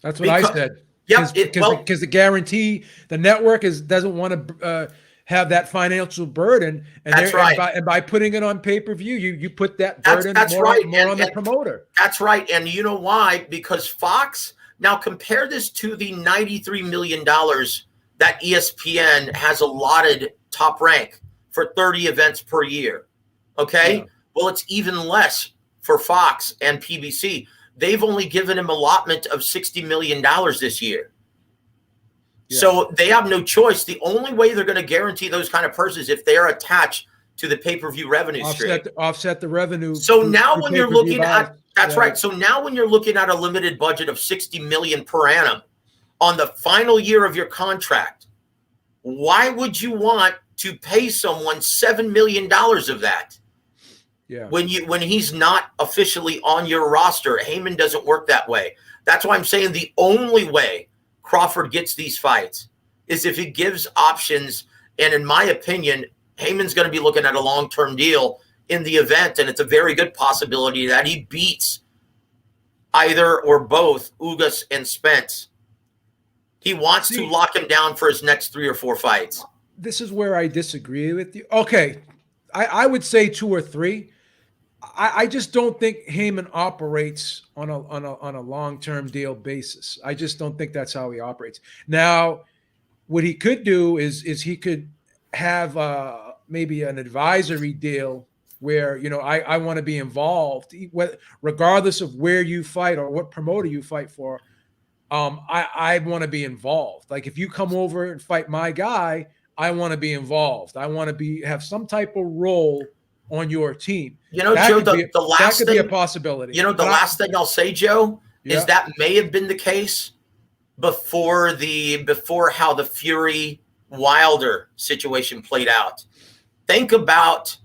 That's what I said. Yeah, because the guarantee, the network doesn't want to have that financial burden, and that's right. And by putting it on pay-per-view, you put that burden more on the promoter. That's right. And you know why? Because Fox, now compare this to the $93 million that ESPN has allotted Top Rank for 30 events per year. Okay? Yeah. Well, it's even less for Fox and PBC. They've only given him allotment of $60 million this year. Yeah. So they have no choice. The only way they're going to guarantee those kind of purses if they're attached to the pay-per-view revenue stream. Offset the revenue. So now when you're looking at, that's right. So now when you're looking at a limited budget of $60 million per annum on the final year of your contract, why would you want to pay someone $7 million of that? Yeah. When he's not officially on your roster, Heyman doesn't work that way. That's why I'm saying the only way Crawford gets these fights is if he gives options. And in my opinion, Heyman's going to be looking at a long-term deal in the event, and it's a very good possibility that he beats either or both Ugas and Spence. He wants to lock him down for his next 3 or 4 fights. This is where I disagree with you. Okay, I would say 2 or 3. I just don't think Heyman operates on a long-term deal basis. I just don't think that's how he operates. Now, what he could do is he could have maybe an advisory deal where, I want to be involved, regardless of where you fight or what promoter you fight for. I want to be involved. Like if you come over and fight my guy, I want to be involved. I want to have some type of role on your team. Joe, the last thing be a possibility. Last thing I'll say, Joe, is that may have been the case before how the Fury Wilder situation played out. Think about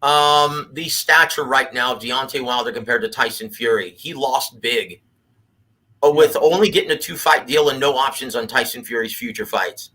the stature right now of Deontay Wilder compared to Tyson Fury. He lost big with only getting a 2-fight deal and no options on Tyson Fury's future fights.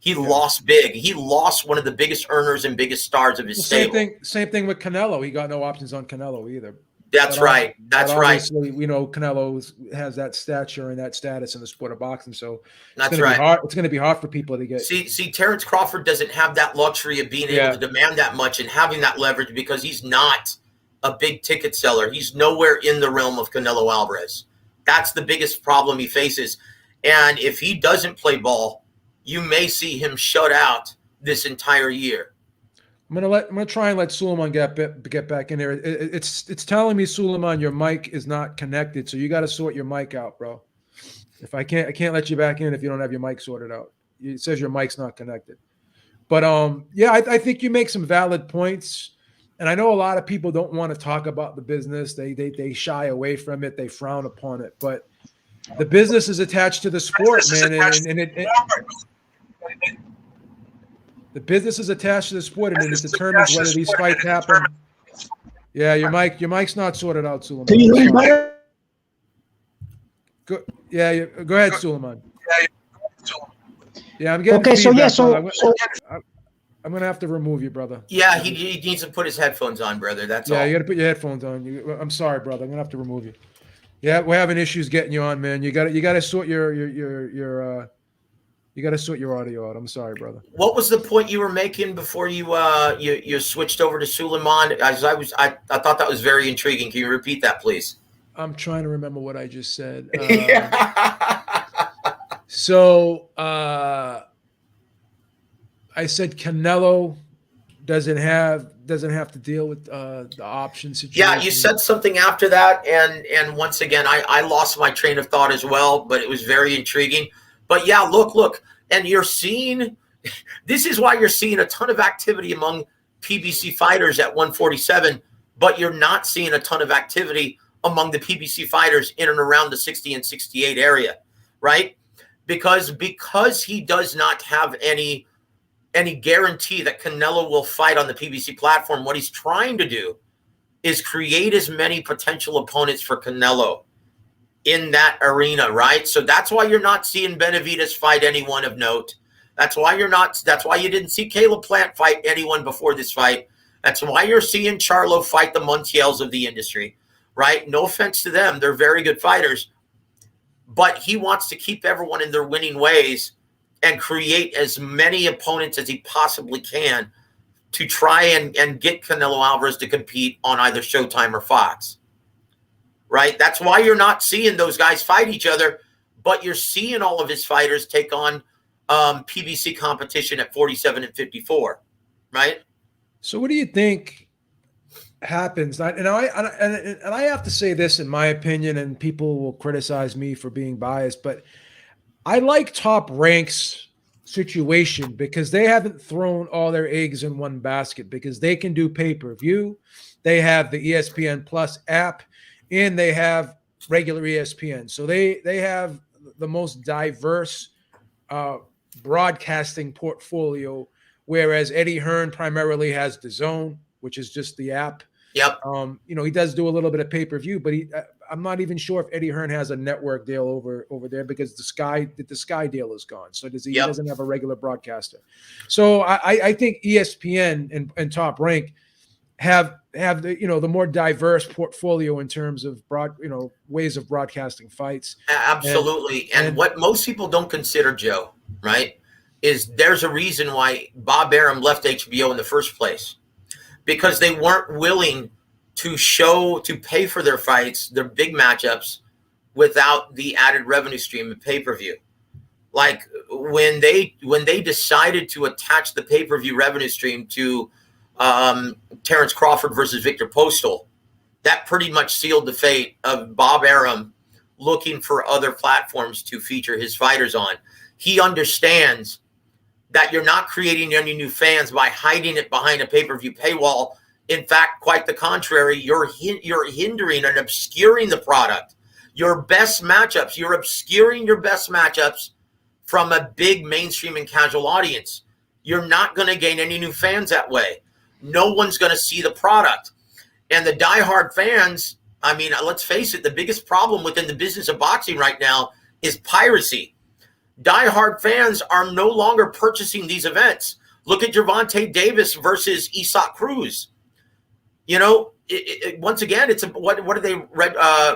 He lost big. He lost one of the biggest earners and biggest stars of his stable. Same thing with Canelo. He got no options on Canelo either. That's right. Obviously, Canelo has that stature and that status in the sport of boxing. So that's right. It's going to be hard for people to get. See, Terrence Crawford doesn't have that luxury of being able to demand that much and having that leverage because he's not a big ticket seller. He's nowhere in the realm of Canelo Alvarez. That's the biggest problem he faces. And if he doesn't play ball, you may see him shut out this entire year. I'm gonna try and let Suleiman get back in there. It's telling me, Suleiman, your mic is not connected, so you got to sort your mic out, bro. I can't let you back in if you don't have your mic sorted out. It says your mic's not connected. But I think you make some valid points, and I know a lot of people don't want to talk about the business. They shy away from it. They frown upon it, but the business is attached to the sport, man, the business is attached to the sport, and it determines whether these fights happen. Yeah, your mic's not sorted out, Suleiman. Can you hear me better? Go ahead, Suleiman. Yeah, I'm getting okay. Feedback, so I'm gonna have to remove you, brother. Yeah, he needs to put his headphones on, brother. That's all. Yeah, you got to put your headphones on. I'm sorry, brother. I'm gonna have to remove you. Yeah, we're having issues getting you on, man. You got to sort your you got to sort your audio out. I'm sorry, brother. What was the point you were making before you switched over to Suleiman? I thought that was very intriguing. Can you repeat that, please? I'm trying to remember what I just said. So I said Canelo doesn't have to deal with the option situation. Yeah, you said something after that, and once again, I lost my train of thought as well, but it was very intriguing. But yeah, look, and you're seeing – this is why you're seeing a ton of activity among PBC fighters at 147, but you're not seeing a ton of activity among the PBC fighters in and around the 60 and 68 area, right? Because he does not have any any guarantee that Canelo will fight on the PBC platform. What he's trying to do is create as many potential opponents for Canelo in that arena, right? So that's why you're not seeing Benavidez fight anyone of note. That's why you didn't see Caleb Plant fight anyone before this fight. That's why you're seeing Charlo fight the Montiels of the industry, right? No offense to them. They're very good fighters. But he wants to keep everyone in their winning ways and create as many opponents as he possibly can to try and get Canelo Alvarez to compete on either Showtime or Fox, right? That's why you're not seeing those guys fight each other, but you're seeing all of his fighters take on PBC competition at 47 and 54, right? So what do you think happens? And I have to say this in my opinion, and people will criticize me for being biased, but I like Top Rank's situation because they haven't thrown all their eggs in one basket, because they can do pay-per-view, they have the ESPN Plus app, and they have regular ESPN. So they have the most diverse broadcasting portfolio, whereas Eddie Hearn primarily has the Zone, which is just the app. Yep. He does do a little bit of pay-per-view, but I'm not even sure if Eddie Hearn has a network deal over there, because the Sky deal is gone. So he doesn't have a regular broadcaster. So I think ESPN and Top Rank have the more diverse portfolio in terms of ways of broadcasting fights. Absolutely. And what most people don't consider, Joe, right, is there's a reason why Bob Arum left HBO in the first place, because they weren't willing to pay for their fights, their big matchups, without the added revenue stream of pay-per-view. Like when they decided to attach the pay-per-view revenue stream to Terrence Crawford versus Victor Postal, that pretty much sealed the fate of Bob Arum looking for other platforms to feature his fighters on. He understands that you're not creating any new fans by hiding it behind a pay-per-view paywall. In fact, quite the contrary, you're hindering and obscuring the product. Your best matchups, you're obscuring your best matchups from a big mainstream and casual audience. You're not going to gain any new fans that way. No one's going to see the product. And the diehard fans, I mean, let's face it, the biggest problem within the business of boxing right now is piracy. Diehard fans are no longer purchasing these events. Look at Gervonta Davis versus Isaac Cruz. Once again, it's what did they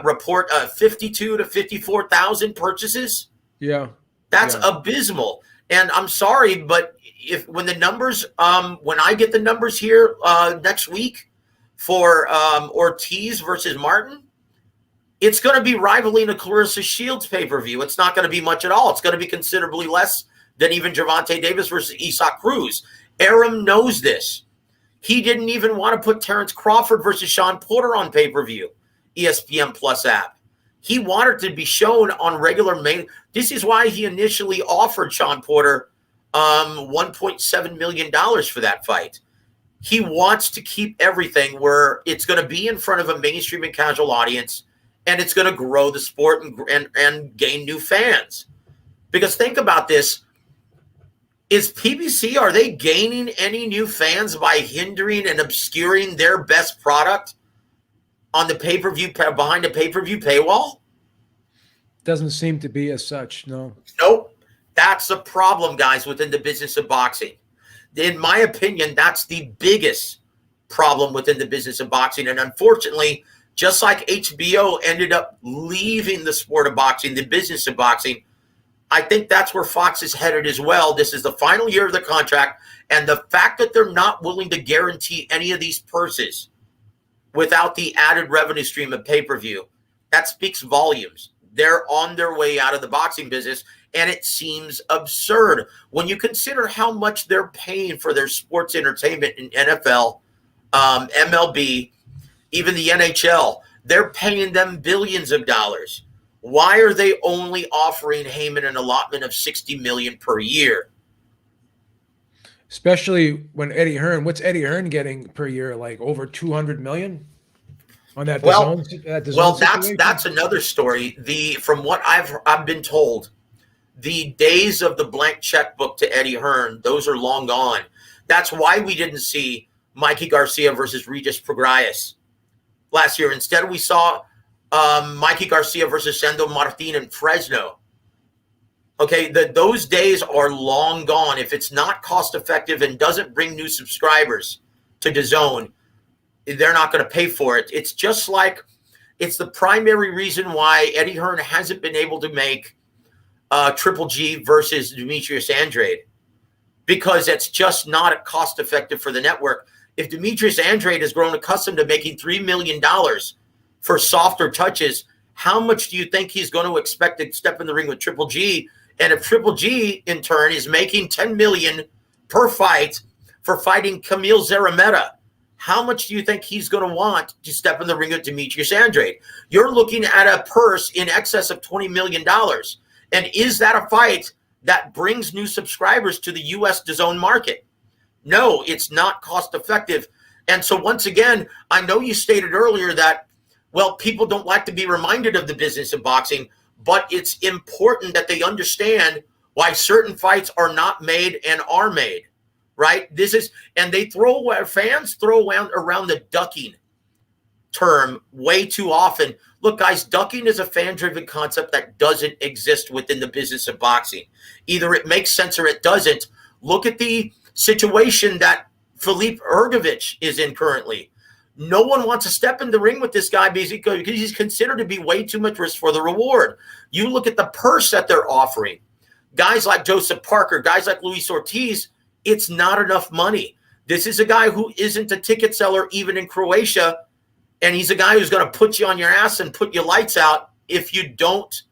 report? 52 to 54,000 purchases. Yeah, that's abysmal. And I'm sorry, but when the numbers, when I get the numbers here next week for Ortiz versus Martin, it's going to be rivaling the Clarissa Shields pay-per-view. It's not going to be much at all. It's going to be considerably less than even Gervonta Davis versus Isaac Cruz. Arum knows this. He didn't even want to put Terrence Crawford versus Sean Porter on pay-per-view, ESPN Plus app. He wanted to be shown on regular main. This is why he initially offered Sean Porter $1.7 million for that fight. He wants to keep everything where it's going to be in front of a mainstream and casual audience, and it's going to grow the sport and gain new fans. Because think about this. Is PBC, are they gaining any new fans by hindering and obscuring their best product on the pay-per-view, behind the pay-per-view paywall? Doesn't seem to be as such, no. Nope. That's a problem, guys, within the business of boxing. In my opinion, that's the biggest problem within the business of boxing. And unfortunately, just like HBO ended up leaving the sport of boxing, the business of boxing, I think that's where Fox is headed as well. This is the final year of the contract, and the fact that they're not willing to guarantee any of these purses without the added revenue stream of pay-per-view, that speaks volumes. They're on their way out of the boxing business, and it seems absurd when you consider how much they're paying for their sports entertainment in NFL, MLB, even the NHL. They're paying them billions of dollars. Why are they only offering Heyman an allotment of $60 million per year? Especially when Eddie Hearn, what's Eddie Hearn getting per year? Like over $200 million on that. Well, that's another story. From what I've been told, The days of the blank checkbook to Eddie Hearn, those are long gone. That's why we didn't see Mikey Garcia versus Regis Prograis last year. Instead, we saw Mikey Garcia versus Sendo Martin in Fresno. Okay, those days are long gone. If it's not cost effective and doesn't bring new subscribers to DAZN, they're not going to pay for it. It's just like, it's the primary reason why Eddie Hearn hasn't been able to make Triple G versus Demetrius Andrade, because it's just not cost effective for the network. If Demetrius Andrade has grown accustomed to making $3 million for softer touches, how much do you think he's going to expect to step in the ring with Triple G? And if Triple G, in turn, is making $10 million per fight for fighting Camille Zarameta, how much do you think he's going to want to step in the ring with Demetrius Andrade? You're looking at a purse in excess of $20 million. And is that a fight that brings new subscribers to the U.S. DAZN market? No, it's not cost effective. And so once again, I know you stated earlier that, well, people don't like to be reminded of the business of boxing, but it's important that they understand why certain fights are not made and are made. Right? And fans throw around the ducking term way too often. Look, guys, ducking is a fan-driven concept that doesn't exist within the business of boxing. Either it makes sense or it doesn't. Look at the situation that Filip Hrgović is in currently. No one wants to step in the ring with this guy because he's considered to be way too much risk for the reward. You look at the purse that they're offering. Guys like Joseph Parker, guys like Luis Ortiz, it's not enough money. This is a guy who isn't a ticket seller even in Croatia, and he's a guy who's going to put you on your ass and put your lights out if you don't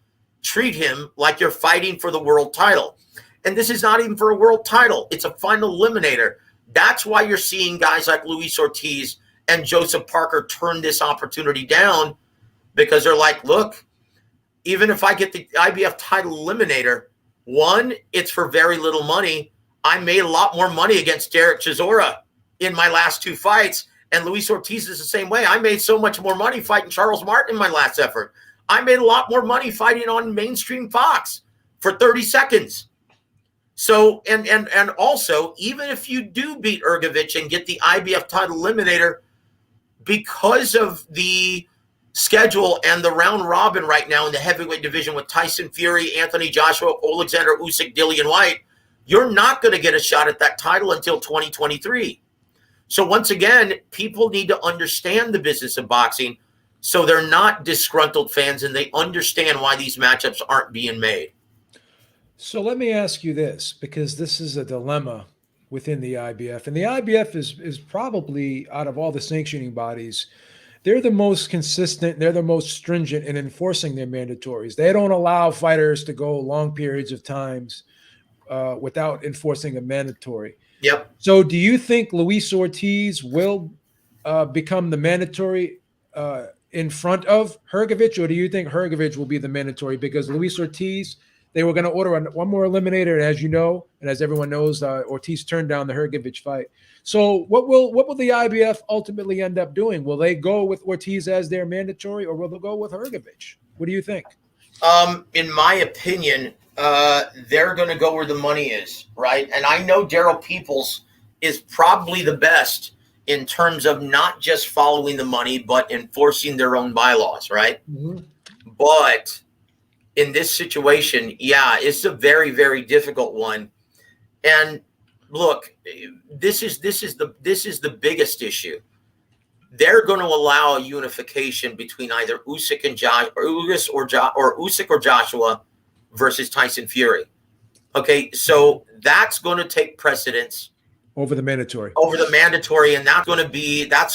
treat him like you're fighting for the world title. And this is not even for a world title. It's a final eliminator. That's why you're seeing guys like Luis Ortiz and Joseph Parker turn this opportunity down, because they're like, look, even if I get the IBF title eliminator, one, it's for very little money. I made a lot more money against Derek Chisora in my last two fights, and Luis Ortiz is the same way. I made so much more money fighting Charles Martin in my last effort. I made a lot more money fighting on mainstream Fox for 30 seconds. So, and also, even if you do beat Hrgović and get the IBF title eliminator, because of the schedule and the round robin right now in the heavyweight division with Tyson Fury, Anthony Joshua, Alexander Usyk, Dillian White, you're not going to get a shot at that title until 2023. So once again, people need to understand the business of boxing so they're not disgruntled fans and they understand why these matchups aren't being made. So let me ask you this, because this is a dilemma within the IBF. And the IBF is probably, out of all the sanctioning bodies, they're the most consistent, they're the most stringent in enforcing their mandatories. They don't allow fighters to go long periods of times without enforcing a mandatory. Yep. So do you think Luis Ortiz will become the mandatory in front of Hrgović, or do you think Hrgović will be the mandatory? Because Luis Ortiz, they were going to order one more eliminator, and as you know, and as everyone knows, Ortiz turned down the Hrgović fight. So what will the IBF ultimately end up doing? Will they go with Ortiz as their mandatory, or will they go with Hrgović? What do you think? In my opinion, they're going to go where the money is, right? And I know Daryl Peoples is probably the best in terms of not just following the money, but enforcing their own bylaws, right? Mm-hmm. But in this situation, yeah, it's a very, very difficult one. And look, this is the biggest issue. They're going to allow a unification between either Usyk and Ugas or Usyk or Joshua versus Tyson Fury. Okay, so that's going to take precedence over the mandatory. And that's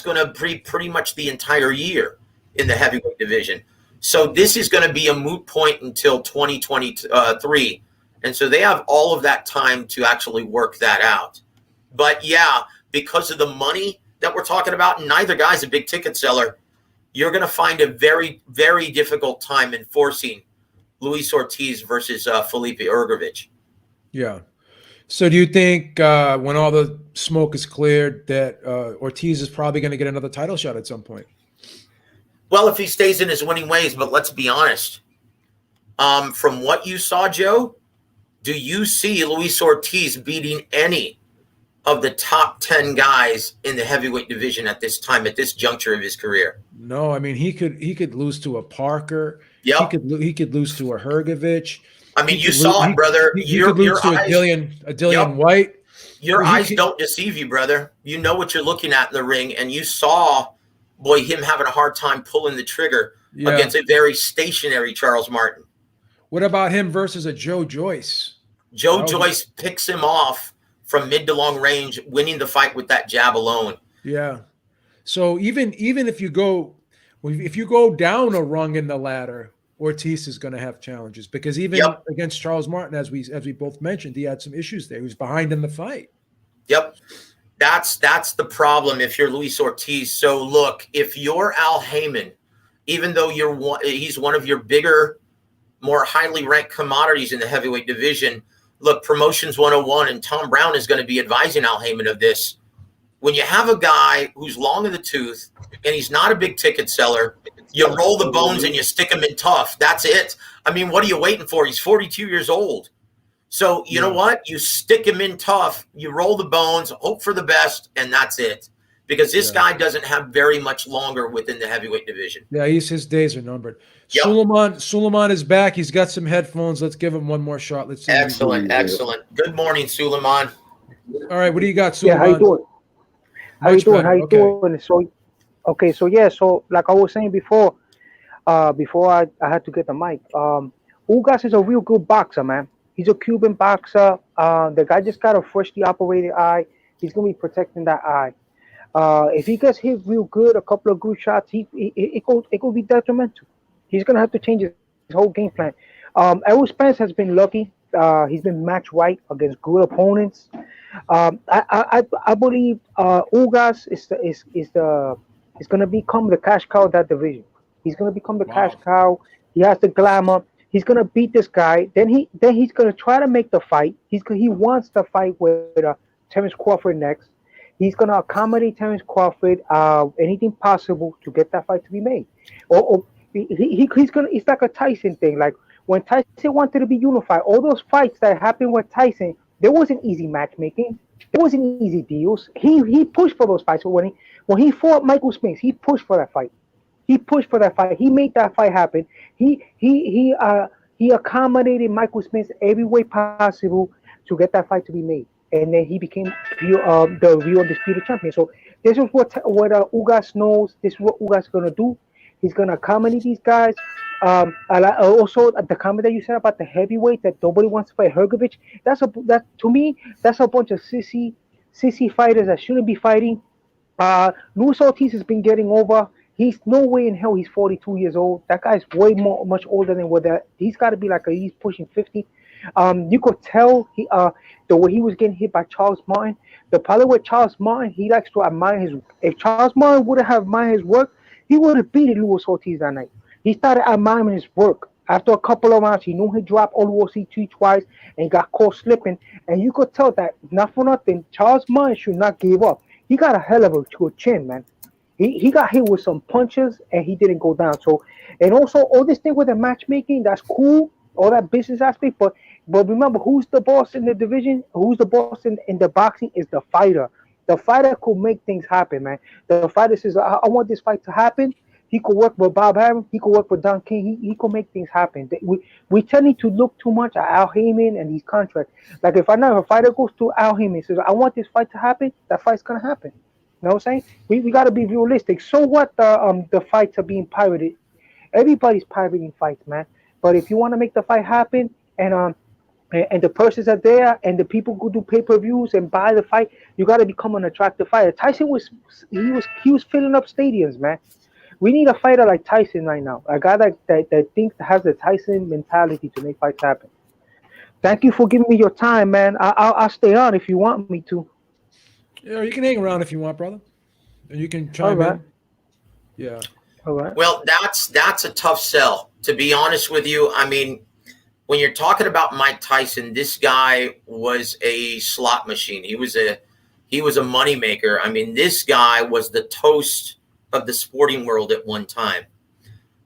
going to be pretty much the entire year in the heavyweight division. So this is going to be a moot point until 2023. And so they have all of that time to actually work that out. But yeah, because of the money that we're talking about, and neither guy's a big ticket seller, you're going to find a very, very difficult time enforcing Luis Ortiz versus Filip Hrgović. Yeah. So do you think when all the smoke is cleared that Ortiz is probably going to get another title shot at some point? Well, if he stays in his winning ways, but let's be honest. From what you saw, Joe, do you see Luis Ortiz beating any of the top 10 guys in the heavyweight division at this time, at this juncture of his career? No, I mean he could lose to a Parker. Yep. He could lose to a Hergovich. I mean, He you could lose, saw it, brother. he could lose to a Eyes, Dillian yep. White. Your He eyes could- don't deceive you, brother. You know what you're looking at in the ring, and you saw, boy, him having a hard time pulling the trigger against a very stationary Charles Martin. What about him versus a Joe Joyce? Joe Joyce picks him off from mid to long range, winning the fight with that jab alone. Yeah. So even if you go down a rung in the ladder, Ortiz is going to have challenges because even against Charles Martin, as we both mentioned, he had some issues there. He was behind in the fight. Yep. That's the problem if you're Luis Ortiz. So look, if you're Al Heyman, even though he's one of your bigger, more highly ranked commodities in the heavyweight division, look, Promotions 101 and Tom Brown is going to be advising Al Heyman of this. When you have a guy who's long in the tooth and he's not a big ticket seller, you roll the bones and you stick him in tough. That's it. I mean, what are you waiting for? He's 42 years old. So you know what? You stick him in tough, you roll the bones, hope for the best, and that's it. Because this guy doesn't have very much longer within the heavyweight division. Yeah, his days are numbered. Yep. Suleiman is back. He's got some headphones. Let's give him one more shot. Let's see. Excellent. Good morning, Suleiman. All right, what do you got, Suleiman? Yeah, how you doing? How you doing? So, okay, so like I was saying before I had to get the mic. Ugas is a real good boxer, man. He's a Cuban boxer. The guy just got a freshly operated eye. He's gonna be protecting that eye. If he gets hit real good, a couple of good shots, it could be detrimental. He's gonna have to change his whole game plan. Errol Spence has been lucky. He's been matched right against good opponents. I believe Ugas is gonna become the cash cow of that division. He's gonna become the cash cow. He has the glamour. He's gonna beat this guy. Then he's gonna try to make the fight. He wants to fight with Terence Crawford next. He's gonna accommodate Terence Crawford, anything possible to get that fight to be made. Or it's like a Tyson thing. Like when Tyson wanted to be unified, all those fights that happened with Tyson, there wasn't easy matchmaking. There wasn't easy deals. He pushed for those fights. When he fought Michael Spence, he pushed for that fight. He made that fight happen. He accommodated Michael Spence every way possible to get that fight to be made. And then he became the real undisputed champion. So this is what Ugas knows. This is what Ugas is gonna do. He's gonna accommodate these guys. Also, the comment that you said about the heavyweight that nobody wants to fight Hergovich. That's a bunch of sissy fighters that shouldn't be fighting. Luis Ortiz has been getting over. He's no way in hell he's 42 years old. That guy's much older than what that. He's got to be he's pushing 50. You could tell the way he was getting hit by Charles Martin. The problem with Charles Martin, he likes to admire his. If Charles Martin would have admired his work, he would have beaten Luis Ortiz that night. He started admiring his work. After a couple of rounds, he knew he dropped Oluosi twice and got caught slipping. And you could tell that, not for nothing, Charles Martin should not give up. He got a hell of a chin, man. He got hit with some punches and he didn't go down. So, and also all this thing with the matchmaking, that's cool, all that business aspect. But remember, who's the boss in the division? Who's the boss in the boxing is the fighter. The fighter could make things happen, man. The fighter says, I want this fight to happen. He could work with Bob Arum. He could work with Don King. He could make things happen. We tending to look too much at Al Heyman and his contract. Like if a fighter goes to Al Heyman and says, I want this fight to happen, that fight's gonna happen. You know what I'm saying? We gotta be realistic. So what the fights are being pirated. Everybody's pirating fights, man. But if you want to make the fight happen and the purses are there and the people who do pay-per-views and buy the fight, you gotta become an attractive fighter. Tyson was filling up stadiums, man. We need a fighter like Tyson right now. A guy that thinks has the Tyson mentality to make fights happen. Thank you for giving me your time, man. I'll stay on if you want me to. Yeah, you can hang around if you want, brother. And you can chime in. Yeah. All right. Well, that's a tough sell, to be honest with you. I mean, when you're talking about Mike Tyson, this guy was a slot machine. He was a moneymaker. I mean, this guy was the toast of the sporting world at one time.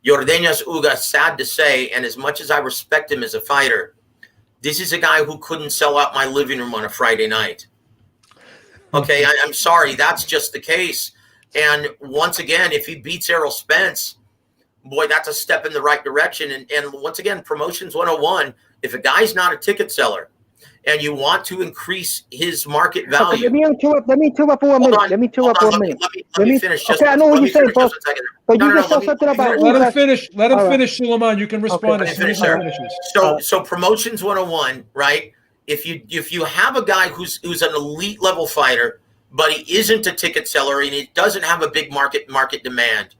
Yordenis Ugas, sad to say, and as much as I respect him as a fighter, This is a guy who couldn't sell out my living room on a Friday night. Okay, I'm sorry, that's just the case. And once again, if he beats Errol Spence, boy, that's a step in the right direction. And once again, Promotions 101, if a guy's not a ticket seller and you want to increase his market value. Okay, let me interrupt for 1 minute. Let me interrupt for 1 minute. Let me finish. Okay, I know what you're saying, boss. But you just said something about let him Ugas. finish. Let him finish, Suleiman. You can respond Okay, as soon as he finishes. So Promotions 101, right? If you have a guy who's an elite level fighter, but he isn't a ticket seller and he doesn't have a big market demand,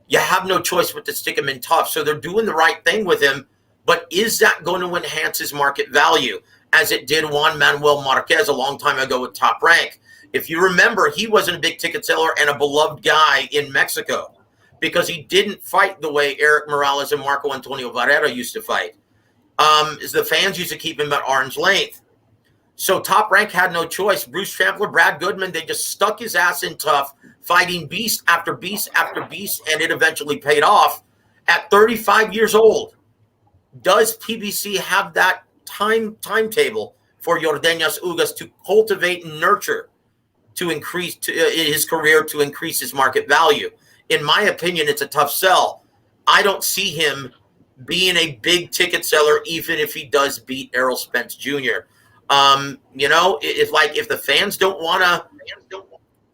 you have no choice but to stick him in tough. So they're doing the right thing with him, but is that going to enhance his market value as it did Juan Manuel Marquez a long time ago with Top Rank? If you remember, he wasn't a big ticket seller and a beloved guy in Mexico because he didn't fight the way Eric Morales and Marco Antonio Barrera used to fight. The fans used to keep him at arm's length. So Top Rank had no choice. Bruce Trampler, Brad Goodman, they just stuck his ass in tough, fighting beast after beast after beast, and it eventually paid off. At 35 years old, does PBC have that timetable for Yordenis Ugas to cultivate and nurture to increase his career, to increase his market value? In my opinion, it's a tough sell. I don't see him being a big ticket seller, even if he does beat Errol Spence Jr. If the fans don't want to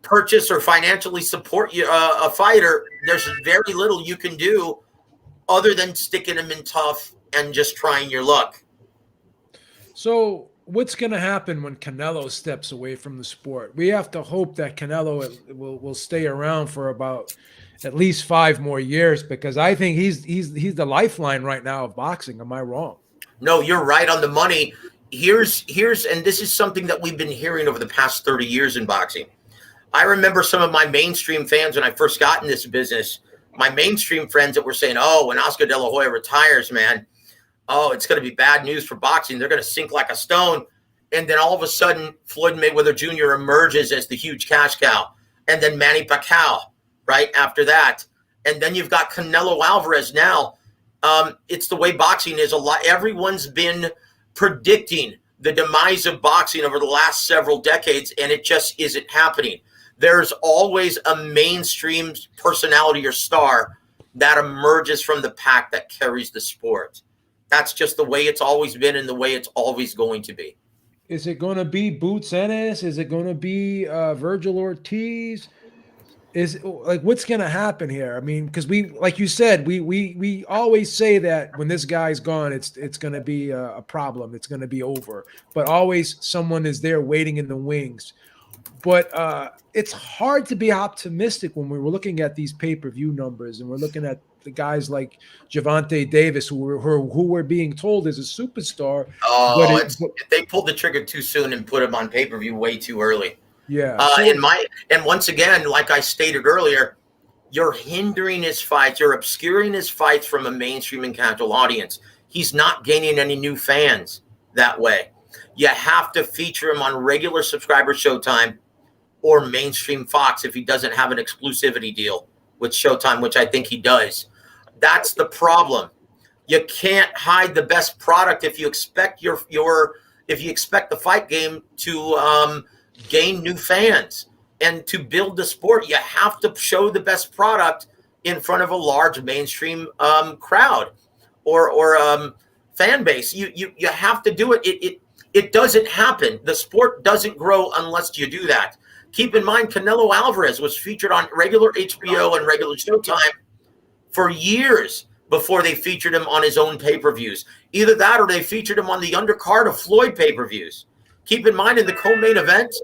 purchase or financially support a fighter, there's very little you can do other than sticking him in tough and just trying your luck. So what's going to happen when Canelo steps away from the sport? We have to hope that Canelo will stay around for about at least 5 more years, because I think he's the lifeline right now of boxing. Am I wrong? No, you're right on the money. Here's and this is something that we've been hearing over the past 30 years in boxing. I remember some of my mainstream fans when I first got in this business, my mainstream friends that were saying, oh, when Oscar De La Hoya retires, man, oh, it's going to be bad news for boxing. They're going to sink like a stone. And then all of a sudden, Floyd Mayweather Jr. emerges as the huge cash cow. And then Manny Pacquiao right after that. And then you've got Canelo Alvarez now. It's the way boxing is. Everyone's been predicting the demise of boxing over the last several decades, and it just isn't happening. There's always a mainstream personality or star that emerges from the pack that carries the sport. That's just the way it's always been and the way it's always going to be. Is it going to be Boots Ennis? Is it going to be Virgil Ortiz? What's going to happen here? I mean, because like you said, we always say that when this guy's gone, it's going to be a problem. It's going to be over. But always someone is there waiting in the wings. But it's hard to be optimistic when we were looking at these pay-per-view numbers and we're looking at the guys like Gervonta Davis, who we're being told is a superstar. Oh, they pulled the trigger too soon and put him on pay-per-view way too early. Yeah. And once again, like I stated earlier, you're hindering his fights. You're obscuring his fights from a mainstream and casual audience. He's not gaining any new fans that way. You have to feature him on regular subscriber Showtime or mainstream Fox if he doesn't have an exclusivity deal with Showtime, which I think he does. That's the problem. You can't hide the best product if you expect if you expect the fight game to gain new fans and to build the sport. You have to show the best product in front of a large mainstream crowd or fan base. You have to do it. It doesn't happen. The sport doesn't grow unless you do that. Keep in mind, Canelo Alvarez was featured on regular HBO and regular Showtime for years before they featured him on his own pay-per-views. Either that or they featured him on the undercard of Floyd pay-per-views. Keep in mind, in the co-main event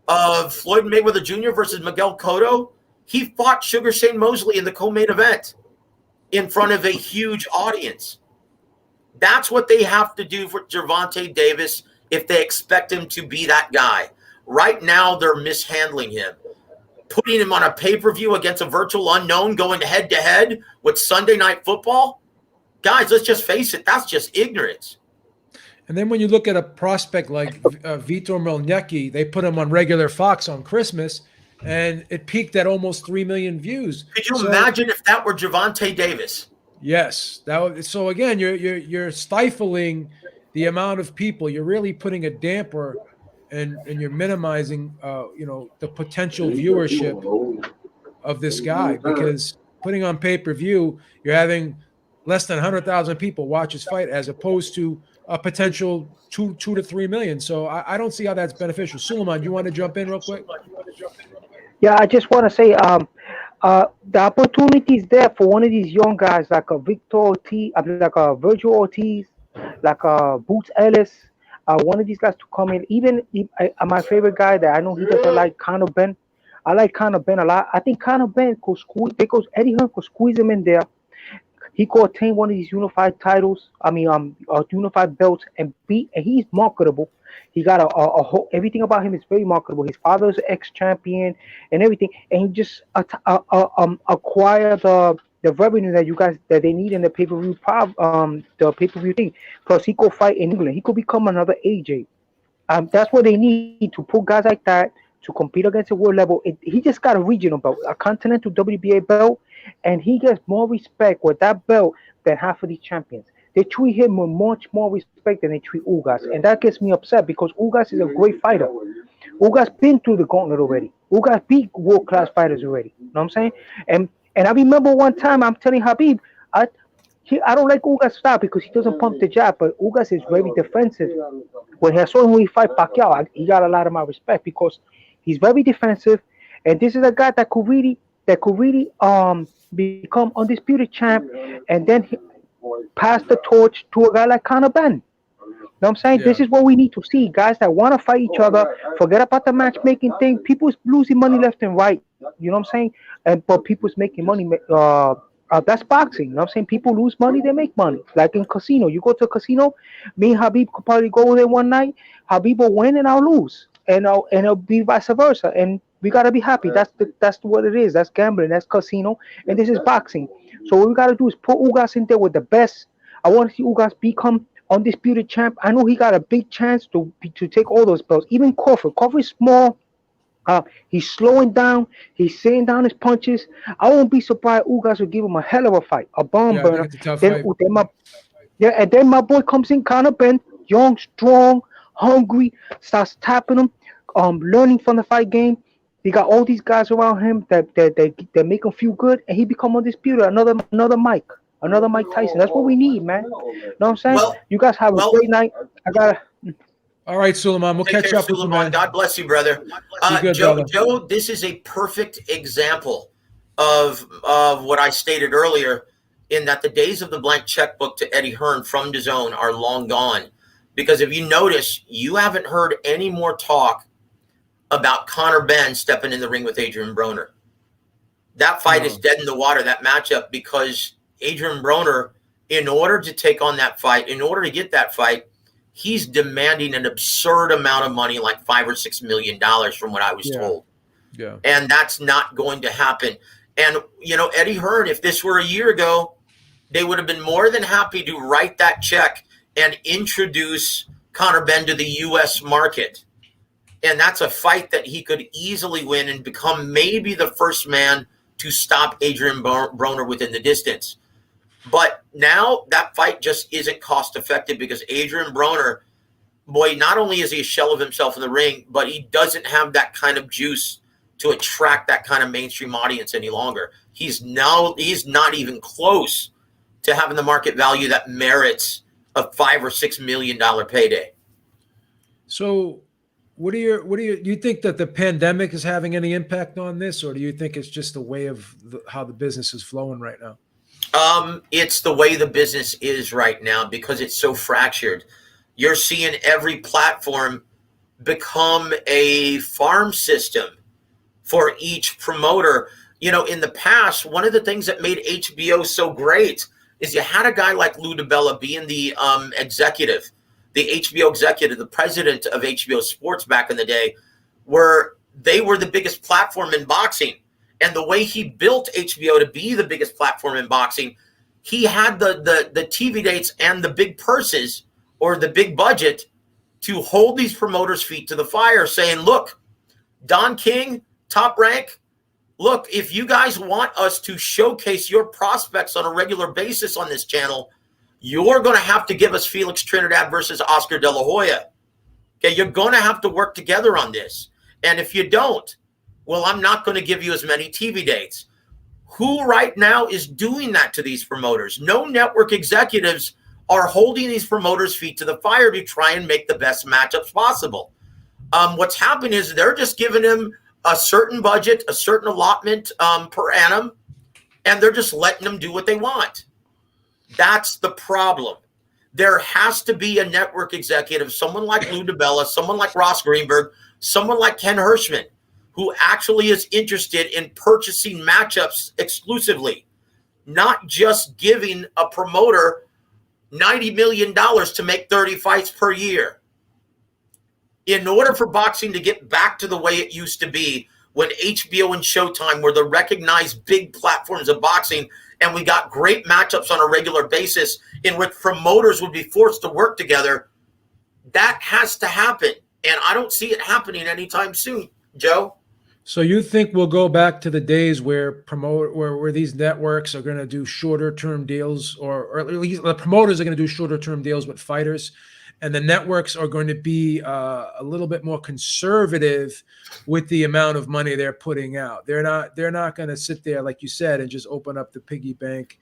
of Floyd Mayweather Jr. versus Miguel Cotto, he fought Sugar Shane Mosley in the co-main event in front of a huge audience. That's what they have to do for Gervonta Davis if they expect him to be that guy. Right now, they're mishandling him. Putting him on a pay-per-view against a virtual unknown, going head-to-head with Sunday Night Football. Guys, let's just face it, that's just ignorance. And then when you look at a prospect like Vitor Melniecki, they put him on regular Fox on Christmas, and it peaked at almost 3 million views. Could you imagine if that were Gervonta Davis? Yes. So again, you're stifling the amount of people, you're really putting a damper and you're minimizing, the potential viewership of this guy, because putting on pay-per-view, you're having less than 100,000 people watch his fight as opposed to a potential 2 to 3 million. So I don't see how that's beneficial. Suleiman, you want to jump in real quick? Yeah, I just want to say, the opportunity is there for one of these young guys like a Victor Ortiz, like a Virgil Ortiz, like a Boots Ellis, one of these guys to come in. My favorite guy that I know he doesn't like, Conor Ben. I like Conor Ben a lot. I think Conor Ben could squeeze, because Eddie Hearn could squeeze him in there. He could attain one of these unified titles. Unified belts, and he's marketable. He got a whole, everything about him is very marketable. His father's ex-champion and everything, and he just acquire the revenue that they need in the pay-per-view the pay-per-view thing. Plus, he could fight in England. He could become another AJ. That's what they need to put guys like that to compete against the world level. He just got a regional belt, a continental WBA belt, and he gets more respect with that belt than half of these champions. They treat him with much more respect than they treat Ugas, and that gets me upset because Ugas is a great fighter. Ugas been through the gauntlet already. Ugas beat world-class fighters already. You know what I'm saying? And I remember one time I'm telling Habib, I don't like Ugas' style because he doesn't pump the jab, but Ugas is very defensive. When I saw him fight Pacquiao, he got a lot of my respect because he's very defensive, and this is a guy that could really become undisputed champ, and then pass the torch to a guy like Conor Ben. You know what I'm saying? Yeah. This is what we need to see. Guys that want to fight each other, forget about the matchmaking thing. People's losing money left and right. You know what I'm saying? But people's making money. That's boxing. You know what I'm saying? People lose money, they make money. Like in casino. You go to a casino, me and Habib could probably go there one night. Habib will win and I'll lose. And it'll be vice versa. And we gotta be happy. That's what it is. That's gambling. That's casino. And this is boxing. So what we gotta do is put Ugas in there with the best. I want to see Ugas become undisputed champ. I know he got a big chance to take all those belts. Even Crawford. Crawford's small. He's slowing down. He's sitting down his punches. I won't be surprised. Ugas will give him a hell of a fight, a bomb burner. It's a tough fight. And then my boy comes in, Conor Ben, young, strong, hungry, starts tapping him, learning from the fight game. He got all these guys around him that make him feel good, and he become undisputed. Another Mike Tyson. That's what we need, man. You know what I'm saying? You guys have a great night. All right, Suleiman, we'll catch up with you, man. God bless you, brother. Good, Joe, brother. this is a perfect example of what I stated earlier, in that the days of the blank checkbook to Eddie Hearn from DAZN are long gone. Because if you notice, you haven't heard any more talk about Conor Ben stepping in the ring with Adrian Broner. That fight is dead in the water, that matchup, because Adrian Broner, in order to take on that fight, in order to get that fight, he's demanding an absurd amount of money, like $5 or $6 million from what I was told. Yeah. And that's not going to happen. And, Eddie Hearn, if this were a year ago, they would have been more than happy to write that check and introduce Conor Ben to the U.S. market. And that's a fight that he could easily win and become maybe the first man to stop Adrian Broner within the distance. But now that fight just isn't cost effective because Adrian Broner, boy, not only is he a shell of himself in the ring, but he doesn't have that kind of juice to attract that kind of mainstream audience any longer. He's not even close to having the market value that merits a $5 or $6 million payday. So do you think that the pandemic is having any impact on this, or do you think it's just the way of how the business is flowing right now? It's the way the business is right now because it's so fractured. You're seeing every platform become a farm system for each promoter. In the past, one of the things that made HBO so great is you had a guy like Lou DiBella being the executive, the HBO executive, the president of HBO Sports back in the day, where they were the biggest platform in boxing. And the way he built HBO to be the biggest platform in boxing, he had the TV dates and the big purses or the big budget to hold these promoters' feet to the fire, saying, look, Don King, Top Rank, look, if you guys want us to showcase your prospects on a regular basis on this channel, You're going to have to give us Felix Trinidad versus Oscar De La Hoya. Okay, you're going to have to work together on this. And if you don't, well, I'm not going to give you as many TV dates. Who right now is doing that to these promoters? No network executives are holding these promoters' feet to the fire to try and make the best matchups possible. What's happened is they're just giving them a certain budget, a certain allotment per annum, and they're just letting them do what they want. That's the problem. There has to be a network executive, someone like Lou DiBella, someone like Ross Greenberg, someone like Ken Hirschman, who actually is interested in purchasing matchups exclusively, not just giving a promoter $90 million to make 30 fights per year. In order for boxing to get back to the way it used to be, when HBO and Showtime were the recognized big platforms of boxing, and we got great matchups on a regular basis in which promoters would be forced to work together, that has to happen. And I don't see it happening anytime soon, Joe. So you think we'll go back to the days where where these networks are going to do shorter term deals, or at least the promoters are going to do shorter term deals with fighters, and the networks are going to be a little bit more conservative with the amount of money they're putting out. They're not going to sit there, like you said, and just open up the piggy bank.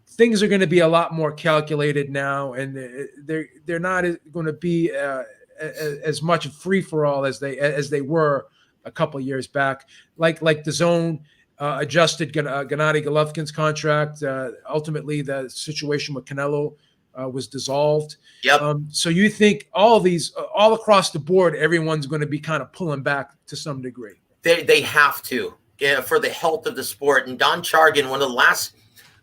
Things are going to be a lot more calculated now, and they're not going to be as much free for all as they were a couple years back. Like the zone adjusted Gennady Golovkin's contract. Ultimately, the situation with Canelo was dissolved. Yep. So you think all these, all across the board, everyone's going to be kind of pulling back to some degree? They have to, for the health of the sport. And Don Chargan, one of the last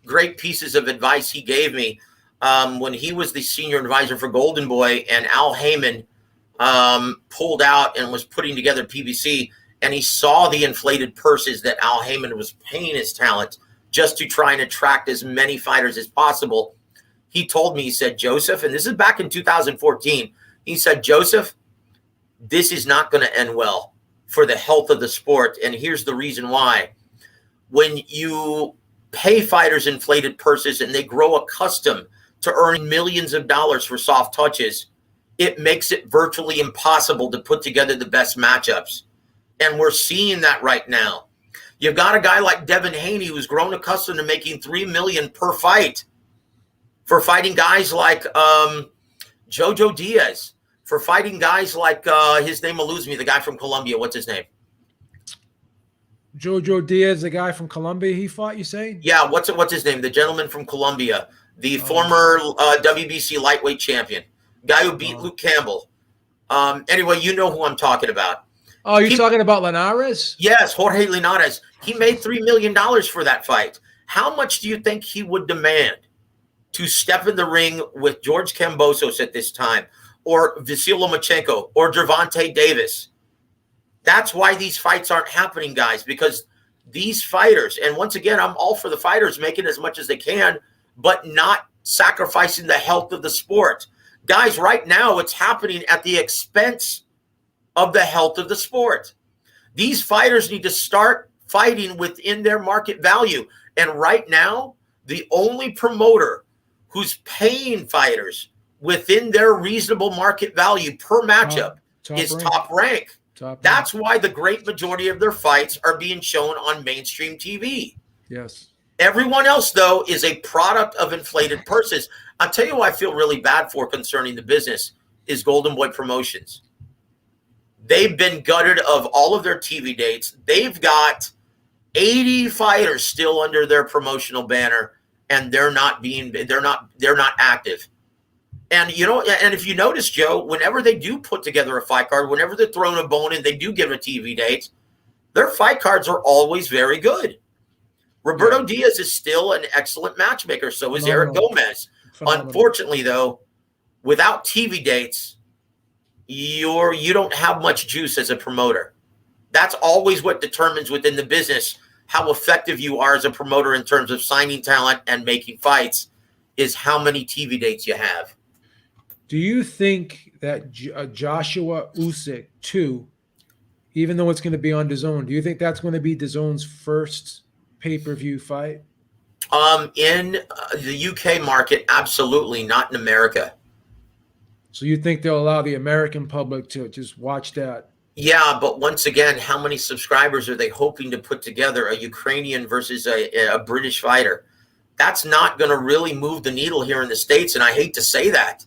great pieces of advice he gave me when he was the senior advisor for Golden Boy, and Al Heyman pulled out and was putting together PBC, and he saw the inflated purses that Al Heyman was paying his talent just to try and attract as many fighters as possible. He told me, he said, Joseph, and this is back in 2014, he said, Joseph, this is not going to end well for the health of the sport. And here's the reason why. When you pay fighters inflated purses and they grow accustomed to earning millions of dollars for soft touches, it makes it virtually impossible to put together the best matchups. And we're seeing that right now. You've got a guy like Devin Haney who's grown accustomed to making $3 million per fight for fighting guys like Jojo Diaz, for fighting guys like his name eludes me, the guy from Colombia. What's his name? Jojo Diaz, the guy from Colombia he fought, you say? Yeah, what's his name? The gentleman from Colombia, the former WBC lightweight champion, guy who beat Luke Campbell. Anyway, you know who I'm talking about. Oh, you're talking about Linares? Yes, Jorge Linares. He made $3 million for that fight. How much do you think he would demand to step in the ring with George Kambosos at this time, or Vasyl Lomachenko, or Gervonta Davis? That's why these fights aren't happening, guys, because these fighters, and once again, I'm all for the fighters making as much as they can, but not sacrificing the health of the sport. Guys, right now, it's happening at the expense of the health of the sport. These fighters need to start fighting within their market value. And right now, the only promoter who's paying fighters within their reasonable market value per matchup is Top Rank. That's why the great majority of their fights are being shown on mainstream TV. Yes. Everyone else, though, is a product of inflated purses. I'll tell you who I feel really bad for concerning the business is Golden Boy Promotions. They've been gutted of all of their TV dates. They've got 80 fighters still under their promotional banner, and they're not active. And you know, and if you notice, Joe, whenever they do put together a fight card, whenever they're throwing a bone in, they do give a TV date, their fight cards are always very good. Roberto Diaz is still an excellent matchmaker. So is Eric Gomez. Unfortunately, though, without TV dates, you don't have much juice as a promoter. That's always what determines within the business how effective you are as a promoter in terms of signing talent and making fights, is how many TV dates you have. Do you think that Joshua Usyk 2, even though it's going to be on DAZN, do you think that's going to be DAZN's first pay-per-view fight? In the UK market, absolutely not in America. So you think they'll allow the American public to just watch that? Yeah, but once again, how many subscribers are they hoping to put together? A Ukrainian versus a British fighter? That's not going to really move the needle here in the States, and I hate to say that,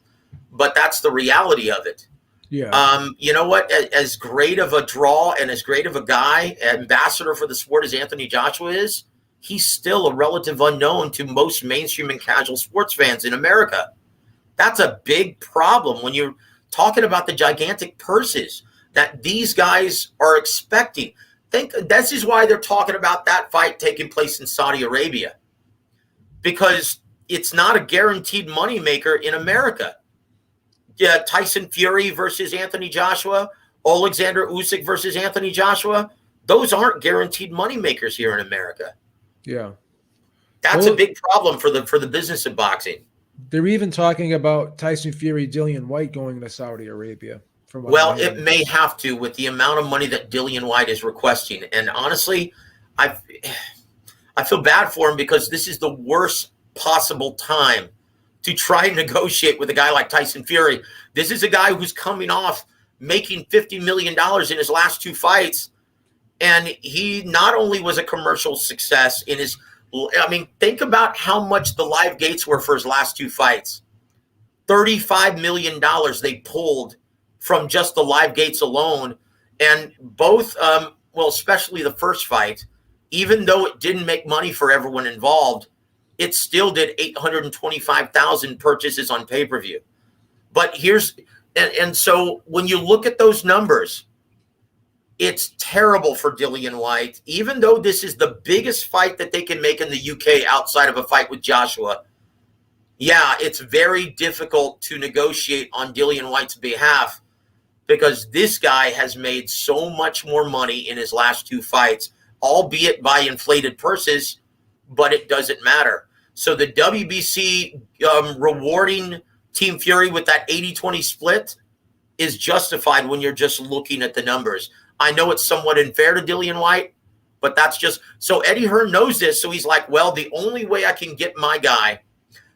but that's the reality of it. Yeah. You know what? As great of a draw and as great of a guy, ambassador for the sport as Anthony Joshua is, he's still a relative unknown to most mainstream and casual sports fans in America. That's a big problem when you're talking about the gigantic purses that these guys are expecting. Think this is why they're talking about that fight taking place in Saudi Arabia, because it's not a guaranteed moneymaker in America. Yeah, Tyson Fury versus Anthony Joshua, Alexander Usyk versus Anthony Joshua, those aren't guaranteed moneymakers here in America. Yeah. That's a big problem for the business of boxing. They're even talking about Tyson Fury, Dillian White going to Saudi Arabia. Well, it may have to with the amount of money that Dillian White is requesting. And honestly, I feel bad for him because this is the worst possible time to try and negotiate with a guy like Tyson Fury. This is a guy who's coming off making $50 million in his last 2 fights. And he not only was a commercial success in his, I mean, think about how much the live gates were for his last 2 fights. $35 million they pulled from just the live gates alone. And both, well, especially the first fight, even though it didn't make money for everyone involved, it still did 825,000 purchases on pay-per-view. But and so when you look at those numbers, it's terrible for Dillian White. Even though this is the biggest fight that they can make in the UK outside of a fight with Joshua, yeah, it's very difficult to negotiate on Dillian White's behalf because this guy has made so much more money in his last 2 fights, albeit by inflated purses, but it doesn't matter. So the WBC rewarding Team Fury with that 80-20 split is justified when you're just looking at the numbers. I know it's somewhat unfair to Dillian White, but that's just – so Eddie Hearn knows this, so he's like, well, the only way I can get my guy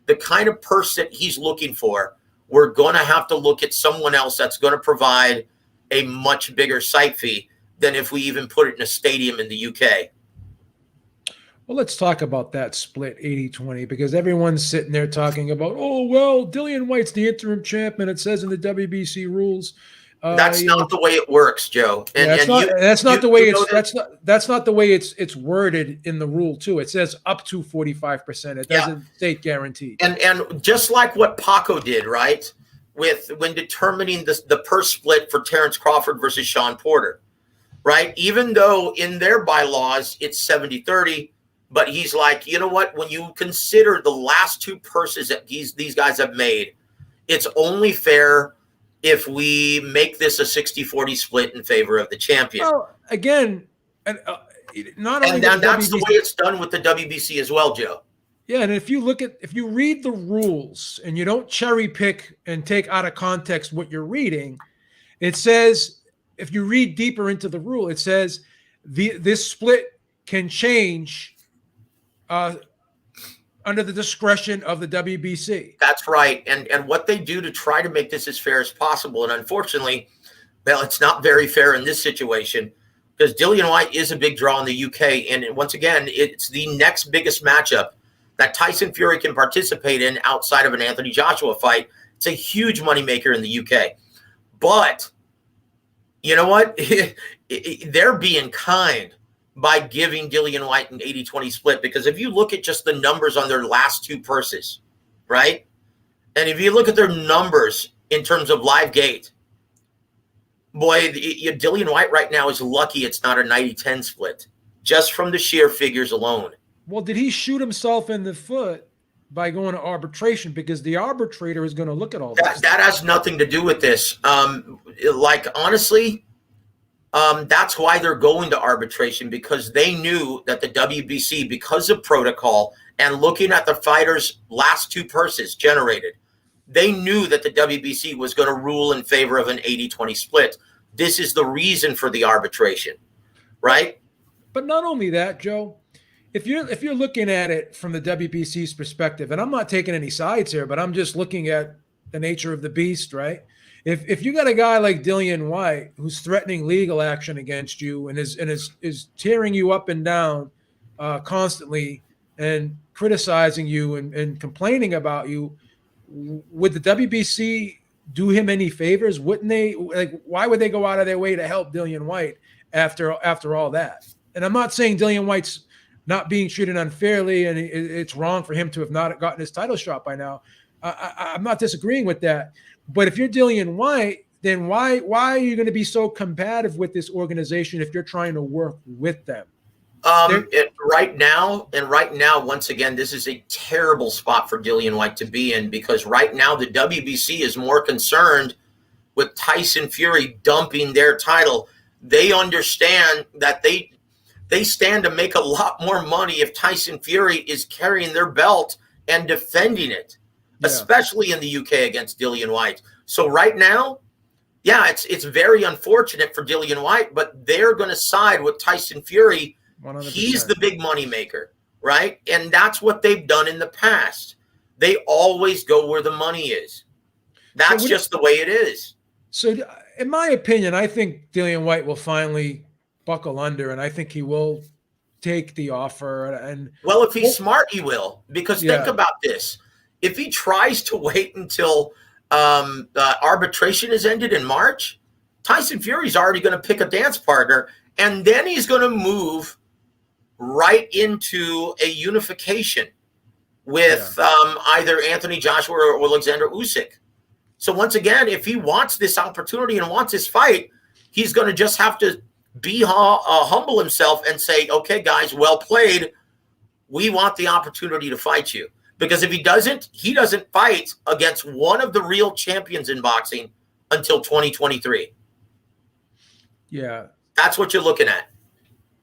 the kind of purse that he's looking for, we're going to have to look at someone else that's going to provide a much bigger site fee than if we even put it in a stadium in the UK. Well, let's talk about that split 80-20 because everyone's sitting there talking about, oh, well, Dillian White's the interim champ and it says in the WBC rules. That's not the way it works, Joe. And, that's not the way it's worded in the rule too. It says up to 45%. It doesn't state guaranteed. And just like what Paco did, right, when determining the purse split for Terrence Crawford versus Sean Porter, right? Even though in their bylaws it's 70-30, but he's like, you know what? When you consider the last 2 purses that these guys have made, it's only fair if we make this a 60-40 split in favor of the champion. Well, again, and not only that's the way it's done with the WBC as well, Joe. Yeah, and if you read the rules and you don't cherry pick and take out of context what you're reading, it says, if you read deeper into the rule, it says this split can change under the discretion of the WBC. That's right. And what they do to try to make this as fair as possible. And unfortunately, well, it's not very fair in this situation because Dillian White is a big draw in the UK. And once again, it's the next biggest matchup that Tyson Fury can participate in outside of an Anthony Joshua fight. It's a huge moneymaker in the UK. But you know what? They're being kind by giving Dillian White an 80-20 split, because if you look at just the numbers on their last 2 purses, right? And if you look at their numbers in terms of live gate, boy, Dillian White right now is lucky it's not a 90-10 split, just from the sheer figures alone. Well, did he shoot himself in the foot by going to arbitration? Because the arbitrator is going to look at all this. That has nothing to do with this. Honestly, that's why they're going to arbitration, because they knew that the WBC, because of protocol and looking at the fighters' last 2 purses generated, they knew that the WBC was going to rule in favor of an 80-20 split. This is the reason for the arbitration, right? But not only that, Joe, if you're looking at it from the WBC's perspective, and I'm not taking any sides here, but I'm just looking at the nature of the beast, right? If you got a guy like Dillian White who's threatening legal action against you and is tearing you up and down constantly and criticizing you and complaining about you, would the WBC do him any favors? Wouldn't they? Like, why would they go out of their way to help Dillian White after all that? And I'm not saying Dillian White's not being treated unfairly and it's wrong for him to have not gotten his title shot by now. I'm not disagreeing with that. But if you're Dillian White, then why are you going to be so combative with this organization if you're trying to work with them? Right now, once again, this is a terrible spot for Dillian White to be in, because right now the WBC is more concerned with Tyson Fury dumping their title. They understand that they stand to make a lot more money if Tyson Fury is carrying their belt and defending it, especially in the UK against Dillian White. So right now, yeah, it's very unfortunate for Dillian White, but they're going to side with Tyson Fury. 100%. He's the big money maker, right? And that's what they've done in the past. They always go where the money is. That's just the way it is. So in my opinion, I think Dillian White will finally buckle under, and I think he will take the offer. And well, if he's smart, he will. Because think about this. If he tries to wait until arbitration is ended in March, Tyson Fury's already going to pick a dance partner, and then he's going to move right into a unification with either Anthony Joshua or Alexander Usyk. So once again, if he wants this opportunity and wants this fight, he's going to just have to be humble himself and say, okay, guys, well played. We want the opportunity to fight you. Because if he doesn't fight against one of the real champions in boxing until 2023. Yeah. That's what you're looking at.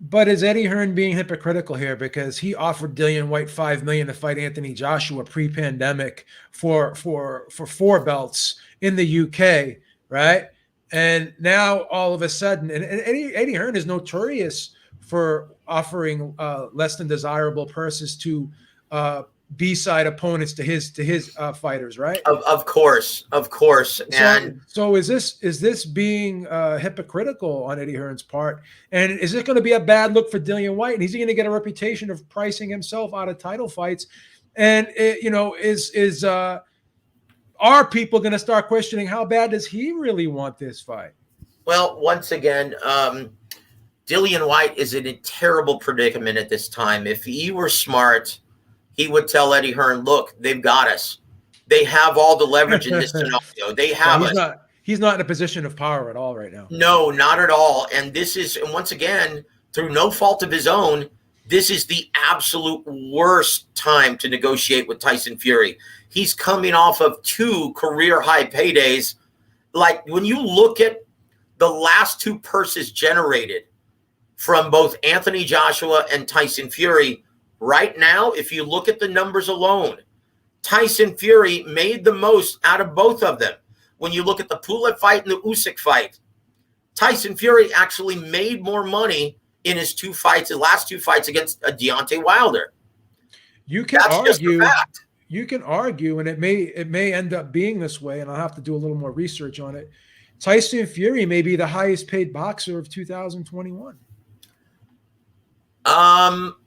But is Eddie Hearn being hypocritical here? Because he offered Dillian White $5 million to fight Anthony Joshua pre-pandemic for 4 belts in the UK, right? And now all of a sudden, and Eddie Hearn is notorious for offering less than desirable purses to B-side opponents to his fighters, right? Of course. And so is this being hypocritical on Eddie Hearn's part? And is it going to be a bad look for Dillian White? And is he going to get a reputation of pricing himself out of title fights? And are people going to start questioning how bad does he really want this fight? Well, once again, Dillian White is in a terrible predicament at this time. If he were smart, he would tell Eddie Hearn, look, they've got us. They have all the leverage in this scenario. They have us. He's not in a position of power at all right now. No, not at all. And this is, once again, through no fault of his own, this is the absolute worst time to negotiate with Tyson Fury. He's coming off of 2 career high paydays. Like, when you look at the last 2 purses generated from both Anthony Joshua and Tyson Fury, right now, if you look at the numbers alone, Tyson Fury made the most out of both of them. When you look at the Pulev fight and the Usyk fight, Tyson Fury actually made more money in his last two fights against Deontay Wilder. You can argue, and it may end up being this way, and I'll have to do a little more research on it. Tyson Fury may be the highest paid boxer of 2021.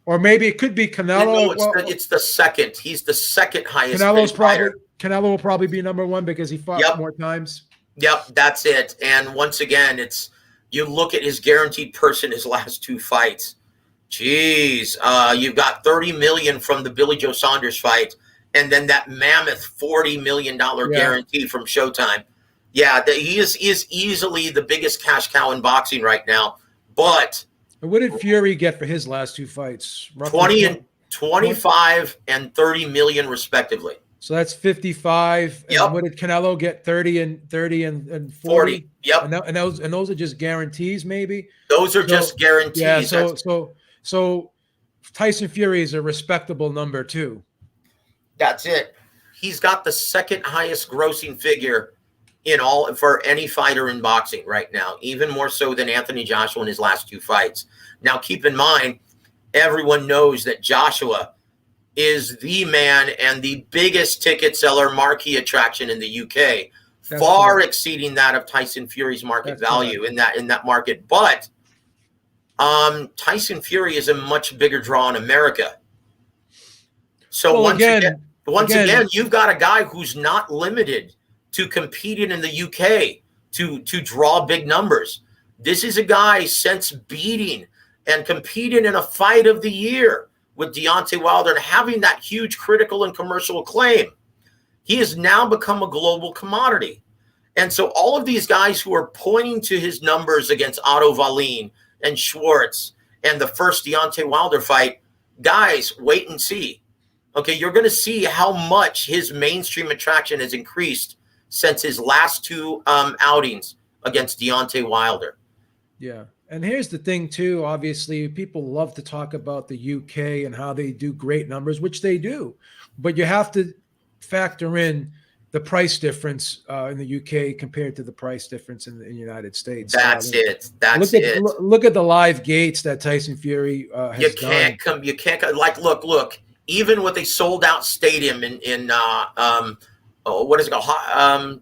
Or maybe it could be Canelo. No, it's the second. He's the second highest paid fighter. Canelo will probably be number 1 because he fought more times. Yep, that's it. And once again, you look at his guaranteed purse in his last 2 fights. Jeez, you've got $30 million from the Billy Joe Saunders fight, and then that mammoth $40 million guarantee from Showtime. Yeah, he is easily the biggest cash cow in boxing right now. But what did Fury get for his last 2 fights? Roughly 25 and 30 million respectively. So that's 55. Yep. And what did Canelo get? 30 and 40. Yep. And those are just guarantees, maybe. Those are just guarantees. Yeah. So Tyson Fury is a respectable number 2. That's it. He's got the second highest grossing figure for any fighter in boxing right now, even more so than Anthony Joshua in his last 2 fights. Now, keep in mind, everyone knows that Joshua is the man and the biggest ticket seller marquee attraction in the UK, far exceeding that of Tyson Fury's market value in that market. But Tyson Fury is a much bigger draw in America. So once again, you've got a guy who's not limited to competing in the UK to draw big numbers. This is a guy since beating and competing in a fight of the year with Deontay Wilder and having that huge critical and commercial acclaim. He has now become a global commodity. And so all of these guys who are pointing to his numbers against Otto Wallin and Schwartz and the first Deontay Wilder fight, guys, wait and see. Okay, you're going to see how much his mainstream attraction has increased since his last two outings against Deontay Wilder. Yeah. And here's the thing, too. Obviously, people love to talk about the UK and how they do great numbers, which they do. But you have to factor in the price difference in the UK compared to the price difference in the United States. That's it. Look at the live gates that Tyson Fury has You can't done. You can't look. Even with a sold out stadium in what is it called?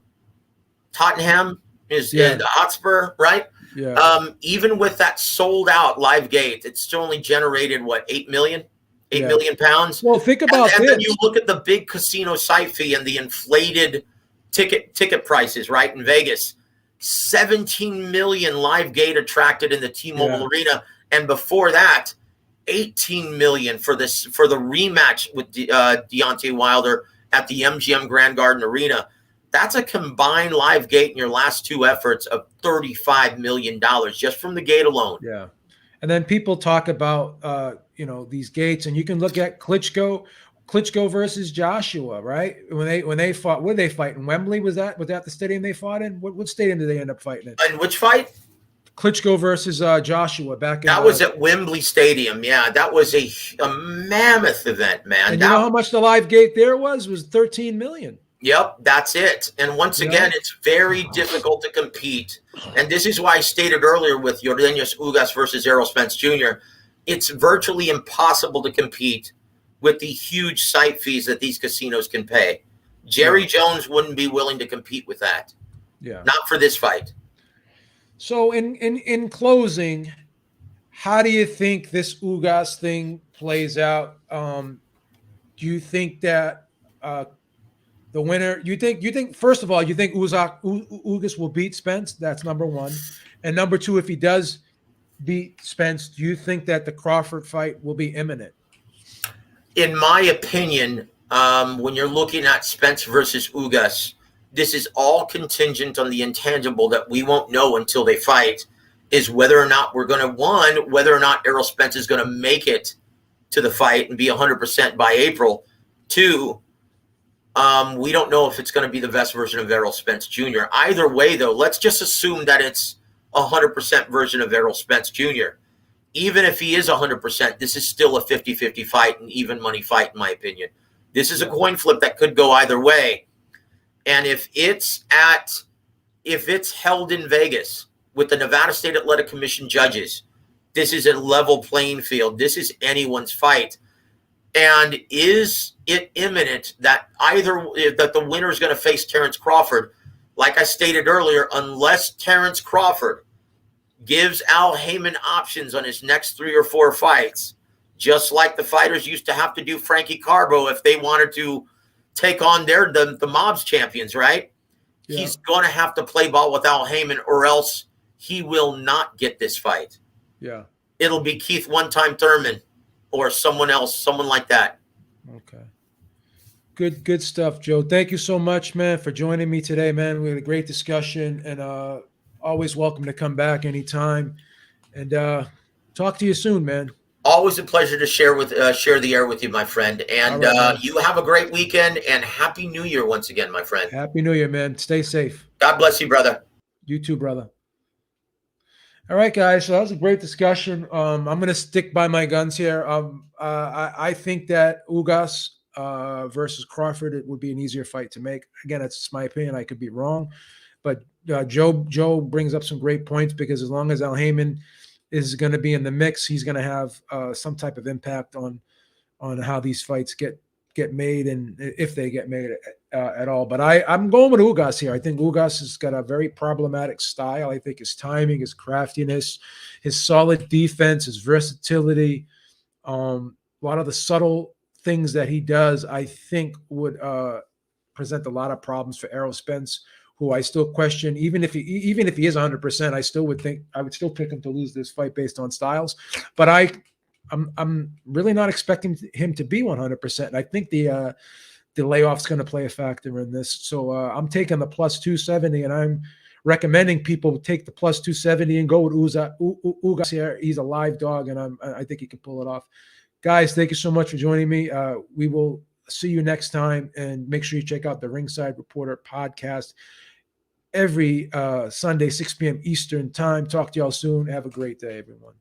Tottenham is in the Hotspur, right? Yeah. Even with that sold out live gate, it's still only generated what, 8 million pounds. Well, think about and this. Then you look at the big casino site fee and the inflated ticket prices, right? In Vegas, 17 million live gate attracted in the T-Mobile Arena, and before that, 18 million for the rematch with Deontay Wilder at the MGM Grand Garden Arena. That's a combined live gate in your last two efforts of $35 million just from the gate alone. Yeah. And then people talk about, these gates, and you can look at Klitschko versus Joshua, right? When they fought, where did they fight? In Wembley? Was that the stadium they fought in? What stadium did they end up fighting in? And which fight? Klitschko versus Joshua back in. That was at Wembley Stadium. Yeah, that was a mammoth event, man. And you know how much the live gate there was 13 million. Yep, that's it. And once again, it's very difficult to compete. And this is why I stated earlier with Yordenis Ugas versus Errol Spence Jr., it's virtually impossible to compete with the huge site fees that these casinos can pay. Jerry Jones wouldn't be willing to compete with that. Yeah. Not for this fight. So in closing, how do you think this Ugas thing plays out? Do you think that the winner, you think first of all, you think Ugas will beat Spence? That's number one. And number two, if he does beat Spence, do you think that the Crawford fight will be imminent? In my opinion, when you're looking at Spence versus Ugas, this is all contingent on the intangible that we won't know until they fight, is whether or not we're going to, whether or not Errol Spence is going to make it to the fight and be 100% by April. Two, we don't know if it's going to be the best version of Errol Spence Jr. Either way, though, let's just assume that it's 100% version of Errol Spence Jr. Even if he is 100%, this is still a 50-50 fight, an even money fight, in my opinion. This is a coin flip that could go either way. And if it's held in Vegas with the Nevada State Athletic Commission judges, this is a level playing field. This is anyone's fight. And is it imminent that the winner is going to face Terrence Crawford? Like I stated earlier, unless Terrence Crawford gives Al Heyman options on his next 3 or 4 fights, just like the fighters used to have to do Frankie Carbo if they wanted to take on the mob's champions, right? Yeah. He's going to have to play ball with Al Heyman, or else he will not get this fight. Yeah. It'll be Keith One-Time Thurman or someone else, someone like that. Okay. Good stuff, Joe. Thank you so much, man, for joining me today, man. We had a great discussion, and always welcome to come back anytime. And talk to you soon, man. Always a pleasure to share the air with you, my friend. And you have a great weekend, and Happy New Year once again, my friend. Happy New Year, man. Stay safe. God bless you, brother. You too, brother. All right, guys. So that was a great discussion. I'm going to stick by my guns here. I think that Ugas versus Crawford, it would be an easier fight to make. Again, that's just my opinion. I could be wrong. But Joe brings up some great points, because as long as Al Heyman is going to be in the mix. He's going to have some type of impact on how these fights get made, and if they get made at all. But I'm going with Ugas here. I think Ugas has got a very problematic style. I think his timing, his craftiness, his solid defense, his versatility, a lot of the subtle things that he does, I think would present a lot of problems for Errol Spence, who I still question. Even if he is 100%, I would still pick him to lose this fight based on styles. But I'm really not expecting him to be 100%. And I think the layoff's going to play a factor in this. So I'm taking the plus 270, and I'm recommending people take the plus 270 and go with Ugas here. He's a live dog, and I think he can pull it off. Guys, thank you so much for joining me. We will see you next time, and make sure you check out the Ringside Reporter podcast every Sunday, 6 p.m. Eastern time. Talk to y'all soon. Have a great day, everyone.